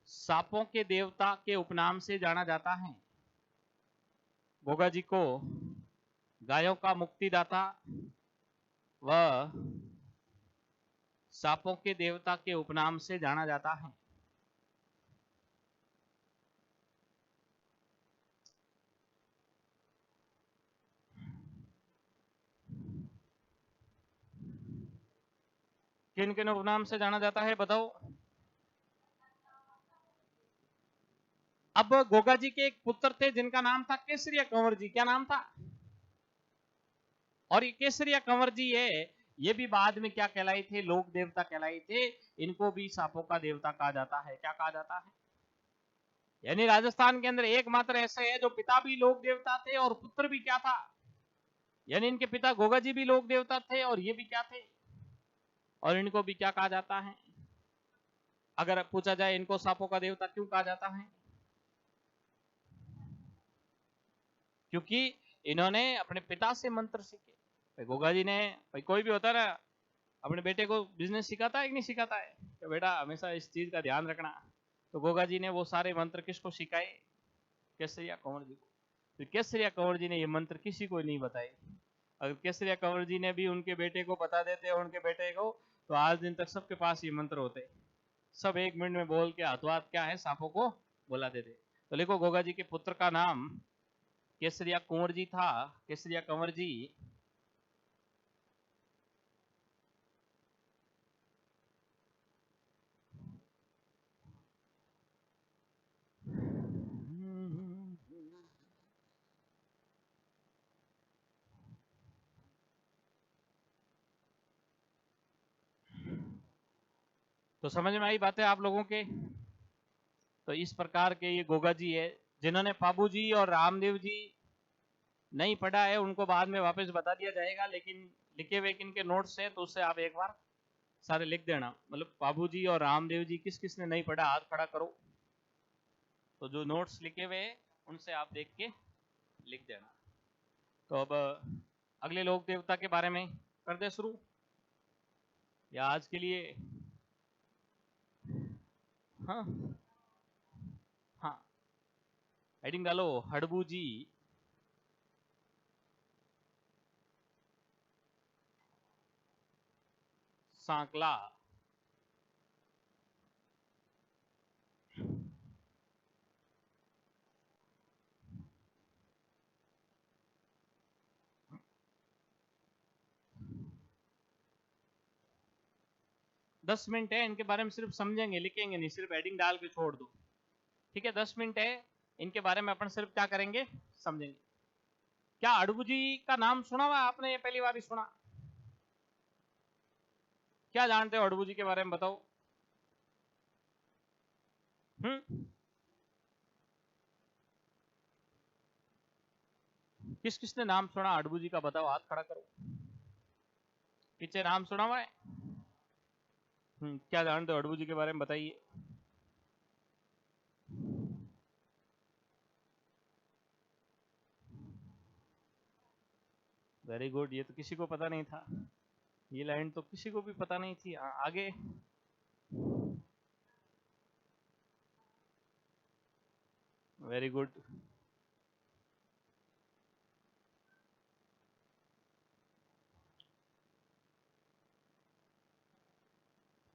Speaker 1: सांपों के देवता के उपनाम से जाना जाता है। गोगा जी को गायों का मुक्तिदाता वह सांपों के देवता के उपनाम से जाना जाता है। किन किन उपनाम से जाना जाता है बताओ। अब गोगा जी के एक पुत्र थे जिनका नाम था केसरिया कंवर जी। क्या नाम था? और ये केसरिया कंवर जी ये भी बाद में क्या कहलाए थे? लोक देवता कहलाए थे। इनको भी सांपों का देवता कहा जाता है। क्या कहा जाता है? यानी राजस्थान के अंदर एकमात्र ऐसे है जो पिता भी लोक देवता थे और पुत्र भी क्या था, यानी इनके पिता गोगा जी भी लोक देवता थे और ये भी क्या थे, और इनको भी क्या कहा जाता है? अगर पूछा जाए इनको सांपों का देवता क्यों कहा जाता है? क्योंकि इन्होंने अपने पिता से मंत्र सीखे। भाई गोगा जी ने, भाई कोई भी होता है ना, अपने बेटे को बिजनेस सिखाता है कि नहीं सिखाता है कि बेटा हमेशा इस चीज का ध्यान रखना। तो गोगा जी ने वो सारे मंत्र किसको सिखाए? केसरिया कंवर जी को। तो केसरिया कंवर जी ने ये मंत्र किसी को नहीं बताए। अगर केसरिया कंवर जी ने भी उनके बेटे को बता देते उनके बेटे को, तो आज दिन तक सबके पास ये मंत्र होते। सब एक मिनट में बोल के हाथों हाथ क्या है सांपों को बोला देते। तो देखो गोगा जी के पुत्र का नाम केसरिया कुंवर जी था। केसरिया कंवर जी तो समझ में आई बातें आप लोगों के? तो इस प्रकार के ये गोगा जी है जिन्होंने पाबू जी और रामदेव जी नहीं पढ़ा है, उनको बाद में वापस बता दिया जाएगा, लेकिन लिखे हुए इनके नोट्स है तो उससे आप एक बार सारे लिख देना। मतलब बाबू जी और रामदेव जी किस किसने नहीं पढ़ा, हाथ खड़ा करो। तो जो नोट्स लिखे हुए हैं उनसे आप देख के लिख देना। तो अब अगले लोक देवता के बारे में कर दे शुरू, या आज के लिए? हाँ हाँ, हेडिंग डालो हड़बू जी। सांकला। 10 मिनट है, इनके बारे में सिर्फ समझेंगे, लिखेंगे नहीं, सिर्फ हेडिंग डाल के छोड़ दो। ठीक है, 10 मिनट है, इनके बारे में अपन सिर्फ क्या करेंगे, समझेंगे। क्या अड़बू जी का नाम सुना हुआ आपने? ये पहली बार ही सुना? क्या जानते हो अड़बू जी के बारे में बताओ। किस किसने नाम सुना अड़बू जी का? बताओ, हाथ खड़ा करो। पीछे नाम सुना हुआ है? क्या जानते हो अड़बू जी के बारे में बताइए। वेरी गुड, ये तो किसी को पता नहीं था। ये लाइन तो किसी को भी पता नहीं थी। आगे। Very good.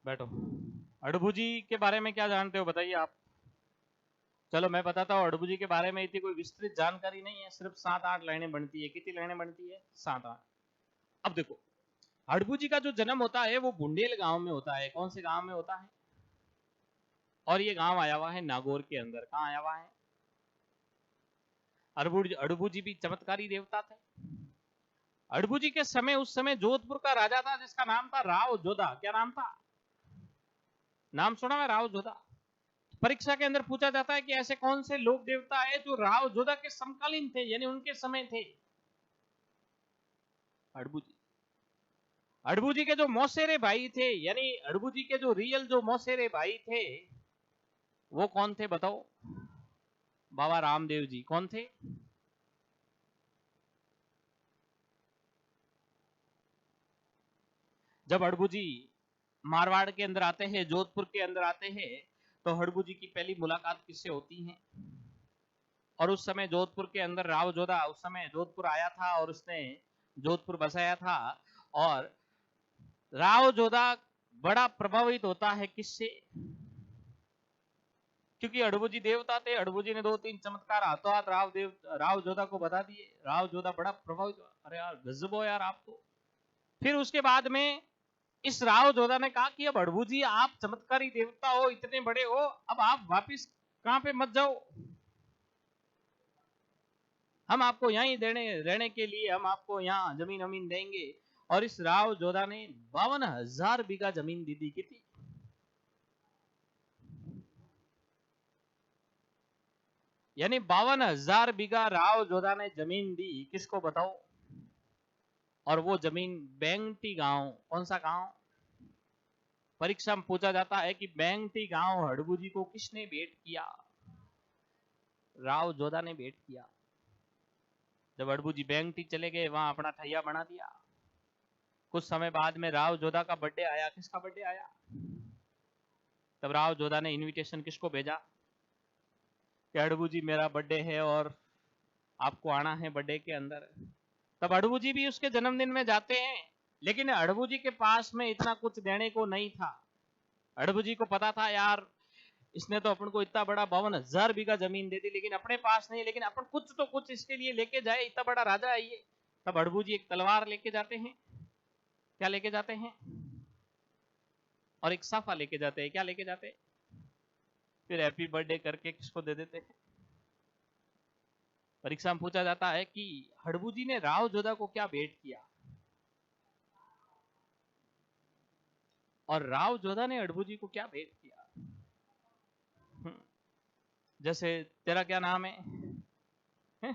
Speaker 1: बैठो। अड़बू जी के बारे में क्या जानते हो बताइए आप। चलो मैं बताता हूँ, अड़बू जी के बारे में इतनी कोई विस्तृत जानकारी नहीं है, सिर्फ 7-8 लाइनें बनती है। कितनी लाइनें बनती है? 7-8। अब देखो, अड़बू जी का जो जन्म होता है वो बुंडेल गांव में होता है। कौन से गांव में होता है? और ये गांव आया हुआ है नागौर के अंदर। कहाँ आया हुआ है? अड़बू जी भी चमत्कारी देवता थे। अड़बू जी के समय, उस समय जोधपुर का राजा था जिसका नाम था राव जोधा। क्या नाम था? नाम सुना है राव जोधा? परीक्षा के अंदर पूछा जाता है कि ऐसे कौन से लोक देवता है जो राव जोधा के समकालीन थे, यानी उनके समय थे। अड़बू जी। अड़बू जी के जो मौसेरे भाई थे, यानी अड़बू जी के जो रियल जो मौसेरे भाई थे, वो कौन थे बताओ? बाबा रामदेव जी। कौन थे? जब अड़बू जी मारवाड़ के अंदर आते हैं, जोधपुर के अंदर आते हैं, तो हड़बू जी की पहली मुलाकात किससे होती है? और उस समय जोधपुर के अंदर राव जोधा उस समय जोधपुर आया था और उसने जोधपुर बसाया था। और राव जोधा बड़ा प्रभावित होता है किससे? क्योंकि अड़बुजी देवता थे, अड़बुजी ने 2-3 चमत्कार हाथों हाथ राव जोधा को बता दिए। राव जोधा बड़ा प्रभावित हुआ, अरे यार गजब हो यार आप तो। फिर उसके बाद में इस राव जोधा ने कहा कि अब अड़बुजी आप चमत्कारी देवता हो, इतने बड़े हो, अब आप वापिस कहां पे मत जाओ, हम आपको यहीं रहने के लिए हम आपको यहाँ जमीन अमीन देंगे। और इस राव जोधा ने 52,000 बीघा जमीन दी थी। कितनी? यानी 52,000 बीघा राव जोधा ने जमीन दी, किसको बताओ? और वो जमीन बेंगटी गांव, कौन सा गांव? परीक्षा में पूछा जाता है कि बेंगटी गांव हड़बू जी को किसने भेंट किया? राव जोधा ने भेंट किया। जब हड़बू जी बेंगटी चले गए, वहां अपना ठैया बना दिया। कुछ समय बाद में राव जोधा का बर्थडे आया। किसका बर्थडे आया? तब राव जोधा ने इनविटेशन किसको भेजा कि हड़बू जी मेरा बर्थडे है और आपको आना है बर्थडे के अंदर। तब हड़बू जी भी उसके जन्मदिन में जाते हैं, लेकिन हड़बू जी के पास में इतना कुछ देने को नहीं था। हड़बू जी को पता था यार इसने तो अपन को इतना बड़ा 52,000 बीघा जमीन दे दी, लेकिन अपने पास नहीं, लेकिन अपन कुछ तो कुछ इसके लिए लेके जाए, इतना बड़ा राजा है ये। तब हड़बू जी एक तलवार लेके जाते हैं। क्या लेके जाते हैं? और एक साफा लेके जाते हैं। क्या लेके जाते हैं? फिर हैप्पी बर्थडे करके किसको दे देते हैं? परीक्षा में पूछा जाता है कि हड़बू जी ने राव जोधा को क्या भेंट किया, और राव जोधा ने हड़बू जी को क्या भेंट किया। जैसे तेरा क्या नाम है?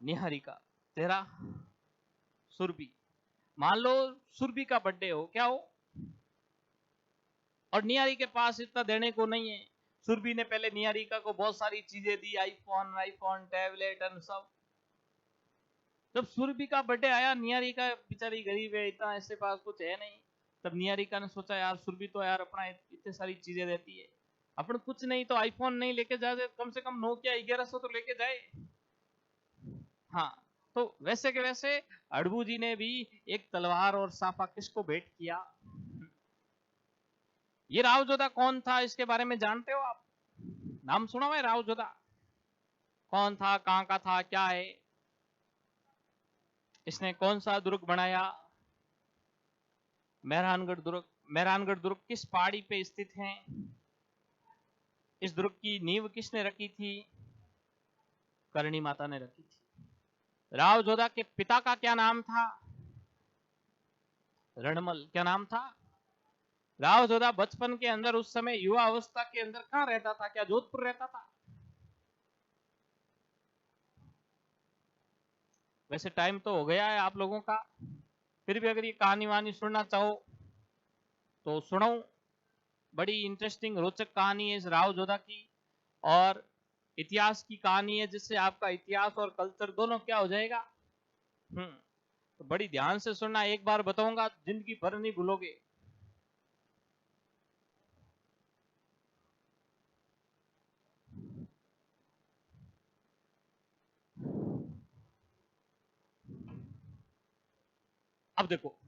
Speaker 1: निहारिका। तेरा? सुरभि। मान लो सुरभि का बर्थडे हो, क्या हो, और निहारी के पास इतना देने को नहीं है। सुरभि ने पहले निहारिका को बहुत सारी चीजें दी, आईफोन टैबलेट और सब। जब सुरभि का बर्थडे आया, निहारिका बेचारी गरीब है, इतना ऐसे पास कुछ है नहीं। तब निहारिका ने सोचा यार सुरभि तो यार अपना इतनी सारी चीजें देती है, अपन कुछ नहीं तो आईफोन नहीं लेके जाए, कम से कम नोकिया 1100 तो लेके जाए। हाँ, तो वैसे के वैसे अड़बू जी ने भी एक तलवार और साफा किसको भेंट किया? ये राव जोधा कौन था, इसके बारे में जानते हो आप? नाम सुना हुआ है राव जोधा? कौन था, कहां का था, क्या है? इसने कौन सा दुर्ग बनाया? मेहरानगढ़ दुर्ग। मेहरानगढ़ दुर्ग किस पहाड़ी पे स्थित है? इस दुर्ग की नींव किसने रखी थी? करणी माता ने रखी थी। राव जोधा के पिता का क्या नाम था? रणमल। क्या नाम था? राव जोधा बचपन के अंदर, उस समय युवा अवस्था के अंदर कहां रहता था? क्या जोधपुर रहता था? वैसे टाइम तो हो गया है आप लोगों का, फिर भी अगर ये कहानी वानी सुनना चाहो तो सुनाऊं। बड़ी इंटरेस्टिंग रोचक कहानी है इस राव जोधा की, और इतिहास की कहानी है, जिससे आपका इतिहास और कल्चर दोनों क्या हो जाएगा। तो बड़ी ध्यान से सुनना, एक बार बताऊंगा जिंदगी भर नहीं भूलोगे। अब देखो,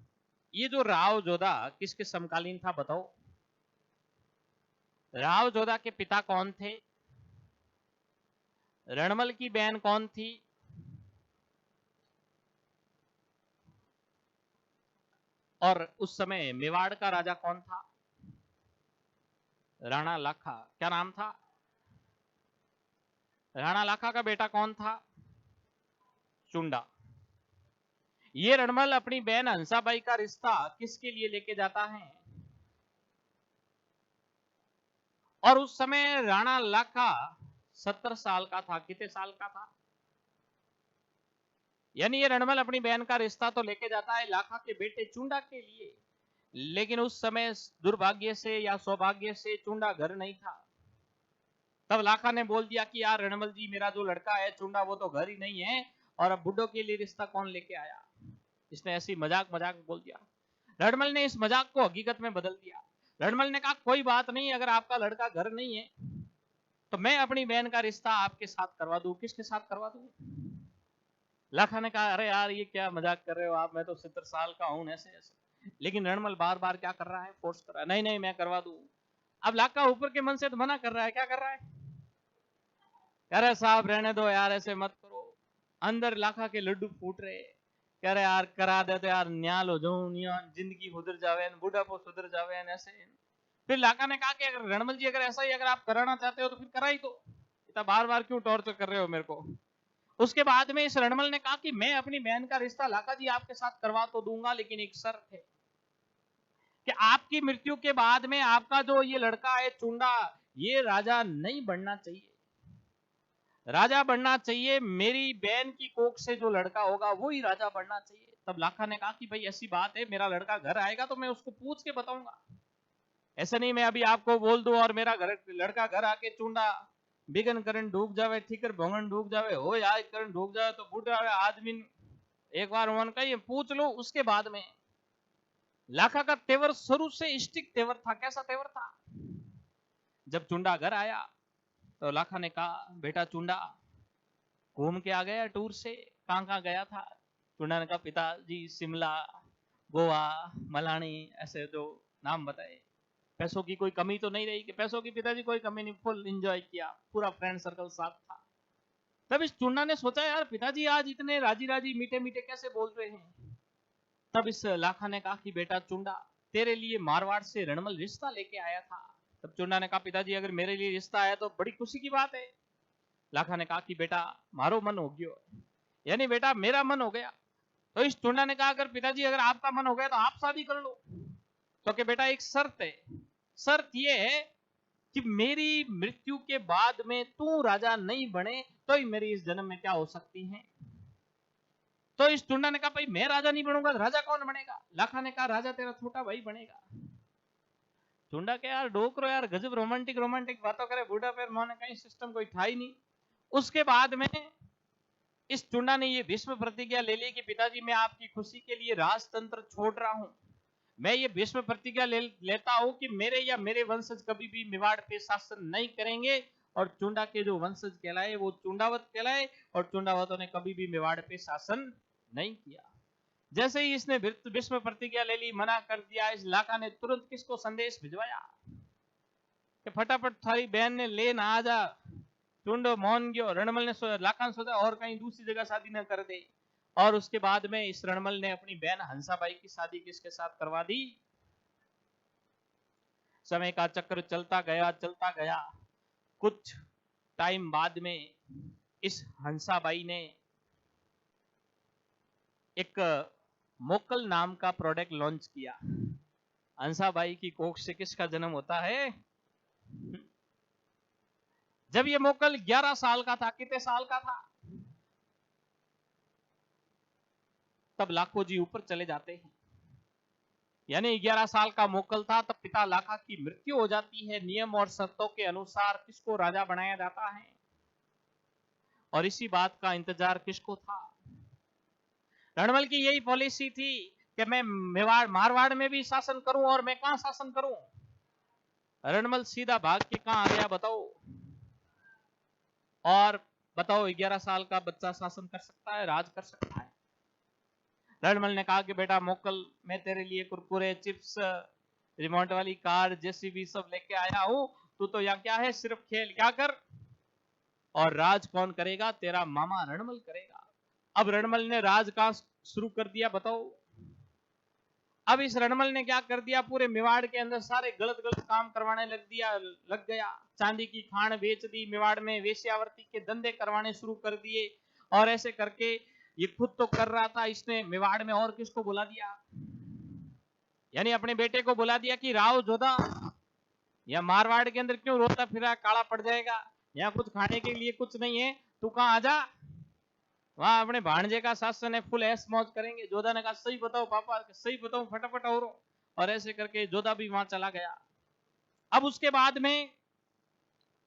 Speaker 1: ये जो राव जोधा किसके समकालीन था बताओ? राव जोधा के पिता कौन थे? रणमल की बहन कौन थी? और उस समय मेवाड़ का राजा कौन था? राणा लाखा। क्या नाम था? राणा लाखा का बेटा कौन था? चुंडा। ये रणमल अपनी बहन हंसाबाई का रिश्ता किसके लिए लेके जाता है? और उस समय राणा लाखा 70 साल का था। कितने साल का था? यानी ये रणमल अपनी बहन का रिश्ता तो लेके जाता है लाखा के बेटे चुंडा के लिए, लेकिन उस समय दुर्भाग्य से या सौभाग्य से चुंडा घर नहीं था। तब लाखा ने बोल दिया कि यार रणमल जी, मेरा जो लड़का है चुंडा वो तो घर ही नहीं है, और अब बुड्ढों के लिए रिश्ता कौन लेके आया? इसने ऐसी मजाक मजाक बोल दिया। रणमल ने इस मजाक को हकीकत में बदल दिया। रणमल ने कहा कोई बात नहीं, अगर आपका लड़का घर नहीं है तो मैं अपनी बहन का रिश्ता आपके साथ करवा दूं। किसके साथ करवा दूं? लाखा ने कहा अरे यार ये क्या मजाक कर रहे हो आप, मैं तो 70 साल का हूं, ऐसे ऐसे। लेकिन रणमल बार बार क्या कर रहा है, फोर्स कर रहा है, नहीं नहीं मैं करवा दूं। अब लाखा ऊपर के मन से तो मना कर रहा है, क्या कर रहा है, कह रहे साहब रहने दो यार, ऐसे मत करो। अंदर लाखा के लड्डू फूट रहे, कह रहे यार करा दे तो यार, न्याल हो जाऊं, जिंदगी सुधर जावे, बुढ़ापो सुधर जावे ऐसे। फिर लाखा ने कहा कि अगर रणमल जी अगर ऐसा ही अगर आप कराना चाहते हो तो फिर करा ही दो, इतना बार बार क्यों टॉर्चर कर रहे हो मेरे को। उसके बाद में इस रणमल ने कहा कि मैं अपनी बहन का रिश्ता लाखा जी आपके साथ करवा तो दूंगा, लेकिन एक शर्त है कि आपकी मृत्यु के बाद में आपका जो ये लड़का है चुंडा, ये राजा नहीं बनना चाहिए, राजा बनना चाहिए मेरी बहन की कोख से जो लड़का होगा वो ही राजा बनना चाहिए। तब लाखा ने कहा कि भाई ऐसी बात है, मेरा लड़का घर आएगा तो मैं उसको पूछ के बताऊंगा, ऐसा नहीं मैं अभी आपको बोल दूं और मेरा घर लड़का घर आके चुंडा बिगन करन डूब जावे, ठीकर भोंगन डूब जावे, हो या करन डूब जावे, तो बूढ़ा आदमी एक बार उन्होंने कही पूछ लो। उसके बाद में लाखा का तेवर शुरू से स्टिक तेवर था। कैसा तेवर था, जब चुंडा घर आया तो लाखा ने कहा बेटा चुंडा घूम के आ गया टूर से, कहां गया था। चुंडा ने कहा पिताजी शिमला, गोवा, मलानी, ऐसे जो नाम बताए। पैसों की कोई कमी तो नहीं रही, कि पैसों की पिताजी कोई कमी नहीं, फुल एंजॉय किया, पूरा फ्रेंड सर्कल साथ था। तब इस चुन्ना ने सोचा यार पिताजी आज इतने राजी राजी मीठे मीठे कैसे बोल रहे हैं। तब इस लाखा ने कहा कि बेटा चुंडा तेरे लिए मारवाड़ से रणमल रिश्ता लेके आया था। तब चुंडा ने कहा पिताजी अगर मेरे लिए रिश्ता आया तो बड़ी खुशी की बात है। लाखा ने कहा कि बेटा मारो मन हो गयो, यानी बेटा मेरा मन हो गया। तो इस चुंडा ने कहा अगर पिताजी अगर आपका मन हो गया तो आप शादी कर लो। तो कि बेटा एक शर्त है, शर्त यह है कि मेरी मृत्यु के बाद में तू राजा नहीं बने तो ही मेरी इस जन्म में क्या हो सकती है। तो इस चुंडा ने कहा भाई मैं राजा नहीं बनूंगा तो राजा कौन बनेगा। लाखा ने कहा राजा तेरा छोटा भाई बनेगा। चुंडा के यार डोकरो यार गजब रोमांटिक रोमांटिक बातों करे, बूढ़ा पैर मोने कहीं सिस्टम कोई था ही नहीं। उसके बाद में इस चुंडा ने ये भीष्म प्रतिज्ञा ले ली कि पिताजी मैं आपकी खुशी के लिए राजतंत्र छोड़ रहा हूं, मैं ये भीष्म प्रतिज्ञा लेता हूं कि मेरे या मेरे वंशज कभी भी मेवाड़ पे शासन नहीं करेंगे, और चुंडा के जो वंशज कहलाए वो चुंडावत कहलाए, और चुंडावतों ने कभी भी मेवाड़ पे शासन नहीं किया। जैसे ही इसने भीष्म प्रतिज्ञा ले ली, मना कर दिया, इस लाखा ने तुरंत किसको संदेश भिजवाया कि फटाफट थारी बहन ने ले ना आ जा। चुंडो मोहन गयो, रणमल ने लाखा ने सोचा और कहीं दूसरी जगह शादी न कर दे। और उसके बाद में इस रणमल ने अपनी बहन हंसाबाई की शादी किसके साथ करवा दी। समय का चक्र चलता गया। कुछ टाइम बाद में इस हंसाबाई ने एक मोकल नाम का प्रोडक्ट लॉन्च किया। हंसाबाई की कोख से किसका जन्म होता है। जब ये मोकल 11 साल का था, कितने साल का था, तब लाखो जी ऊपर चले जाते हैं। यानी 11 साल का मोकल था तब पिता लाखा की मृत्यु हो जाती है। नियम और शर्तों के अनुसार किसको राजा बनाया जाता है, और इसी बात का इंतजार किसको था। रणमल की यही पॉलिसी थी कि मैं मेवाड़ मारवाड़ में भी शासन करूं, और मैं कहां शासन करूं। रणमल सीधा भाग के कहां आ गया बताओ। और बताओ 11 साल का बच्चा शासन कर सकता है, राज कर सकता है। रणमल ने कहा कि बेटा मोकल मैं तेरे लिए कुरकुरे चिप्स रिमोट वाली कार जेसीबी सब लेके आया हूं, तू तो यहाँ क्या है सिर्फ खेल क्या कर, और राज कौन करेगा, तेरा मामा रणमल करेगा। अब रणमल ने राज कहां शुरू कर दिया बताओ। अब इस रणमल ने क्या कर दिया, पूरे मेवाड़ के अंदर सारे गलत गलत काम करवाने लग गया। चांदी की खान बेच दी, मेवाड़ में वेश्यावृत्ति के धंधे करवाने शुरू कर दिए। और ऐसे करके ये खुद तो कर रहा था, इसने मेवाड़ में और किसको बुला दिया, यानी अपने बेटे को बुला दिया कि राव जोधा या मारवाड़ के अंदर क्यों रोता फिरा, काला पड़ जाएगा, यहाँ कुछ खाने के लिए कुछ नहीं है, तू कहां आजा, वहां अपने भांजे का शासन है, फुल ऐश मौज करेंगे। जोधा ने कहा सही बताओ पापा, सही बताओ फटाफट और ऐसे करके जोधा भी वहां चला गया। अब उसके बाद में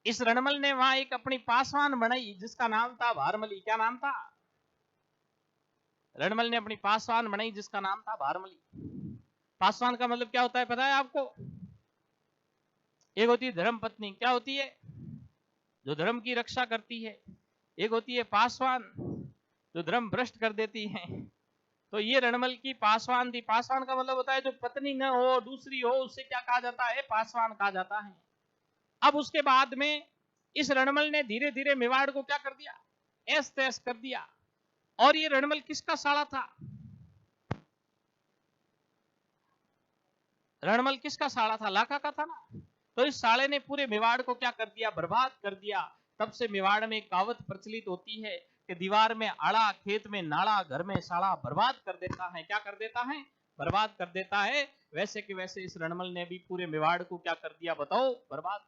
Speaker 1: इस रणमल ने वहां एक अपनी पासवान बनाई जिसका नाम था भारमली। क्या नाम था, रणमल ने अपनी पासवान बनाई जिसका नाम था भारमली। पासवान का मतलब क्या होता है पता है आपको, एक होती है धर्म पत्नी, क्या होती है, जो धर्म की रक्षा करती है। एक होती है पासवान, जो धर्म भ्रष्ट कर देती हैं। तो ये रणमल की पासवान थी। पासवान का मतलब होता है जो पत्नी न हो, दूसरी हो, उससे क्या कहा जाता है? पासवान कहा जाता है। अब उसके बाद में इस रणमल ने धीरे धीरे मेवाड़ को क्या कर दिया? ऐस तैस कर दिया। और ये रणमल किसका साला था? रणमल किसका साला था? लाखा का था ना। तो इस साले ने पूरे मेवाड़ को क्या कर दिया? बर्बाद कर दिया। तब से मेवाड़ में कहावत प्रचलित होती है कि दीवार में आड़ा, खेत में नाड़ा, घर में साड़ा, बर्बाद कर देता है। क्या कर देता है? बर्बाद कर देता है। वैसे कि वैसे इस रणमल ने भी पूरे मेवाड़ को क्या कर दिया? बताओ, बर्बाद।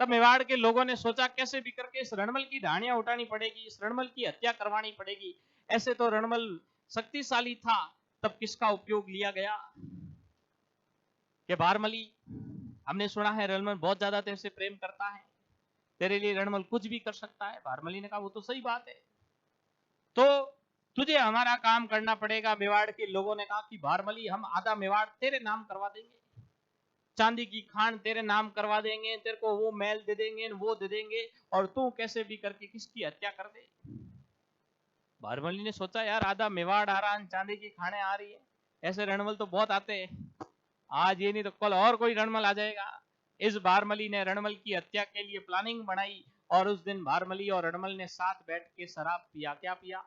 Speaker 1: तब मेवाड़ के लोगों ने सोचा कैसे भी करके इस रणमल की ढाणियां उठानी पड़ेगी, इस रणमल की हत्या करवानी पड़ेगी। ऐसे तो रणमल शक्तिशाली था। तब किसका उपयोग लिया गया? कि बारमली, हमने सुना है रणमल बहुत ज्यादा तेरे से प्रेम करता है, तेरे लिए रणमल कुछ भी कर सकता है। बारमली ने कहा वो तो सही बात है, तो तुझे हमारा काम करना पड़ेगा। मेवाड़ के लोगों ने कहा कि बारमली, हम आधा मेवाड़ तेरे नाम करवा देंगे, चांदी की खान तेरे नाम करवा देंगे, तेरे को वो महल दे देंगे, वो दे देंगे, और तू कैसे भी करके किसकी हत्या कर दे। बारमली ने सोचा यार आधा मेवाड़ आ रहा, चांदी की खाने आ रही है, ऐसे रणमल तो बहुत आते हैं, आज ये नहीं तो कल और कोई रणमल आ जाएगा। इस बारमली ने रणमल की हत्या के लिए प्लानिंग बनाई, और उस दिन बारमली और रणमल ने साथ बैठ के शराब पिया। क्या पिया?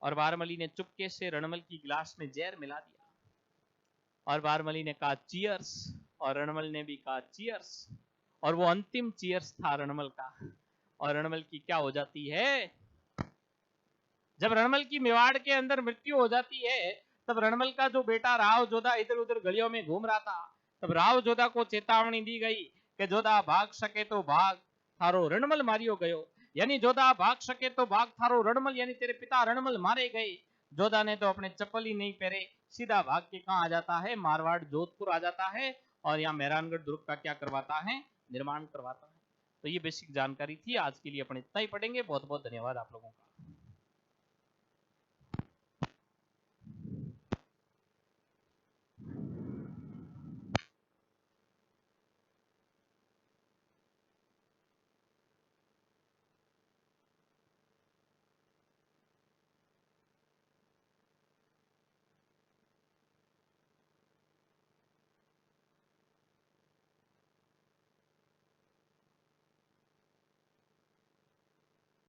Speaker 1: और बारमली ने चुपके से रणमल की गिलास में जहर मिला दिया, और बारमली ने कहा चीयर्स, और रणमल ने भी कहा चीयर्स, और वो अंतिम चीयर्स था रणमल का। और रणमल की क्या हो जाती है? जब रणमल की मेवाड़ के अंदर मृत्यु हो जाती है, तब रणमल का जो बेटा राव जोधा इधर उधर गलियों में घूम रहा था, तब राव जोधा को चेतावनी दी गई कि जोधा भाग सके तो भाग, थारो रणमल मारियो गयो। यानी जोधा भाग सके तो भाग, थारो रणमल, यानी तेरे पिता रणमल मारे गए। जोधा ने तो अपने चप्पल ही नहीं पहरे, सीधा भाग के कहां आ जाता है? मारवाड़, जोधपुर आ जाता है, और यहाँ मेहरानगढ़ दुर्ग का क्या करवाता है? निर्माण करवाता है। तो ये बेसिक जानकारी थी। आज के लिए अपन इतना ही पढ़ेंगे। बहुत बहुत धन्यवाद आप लोगों का।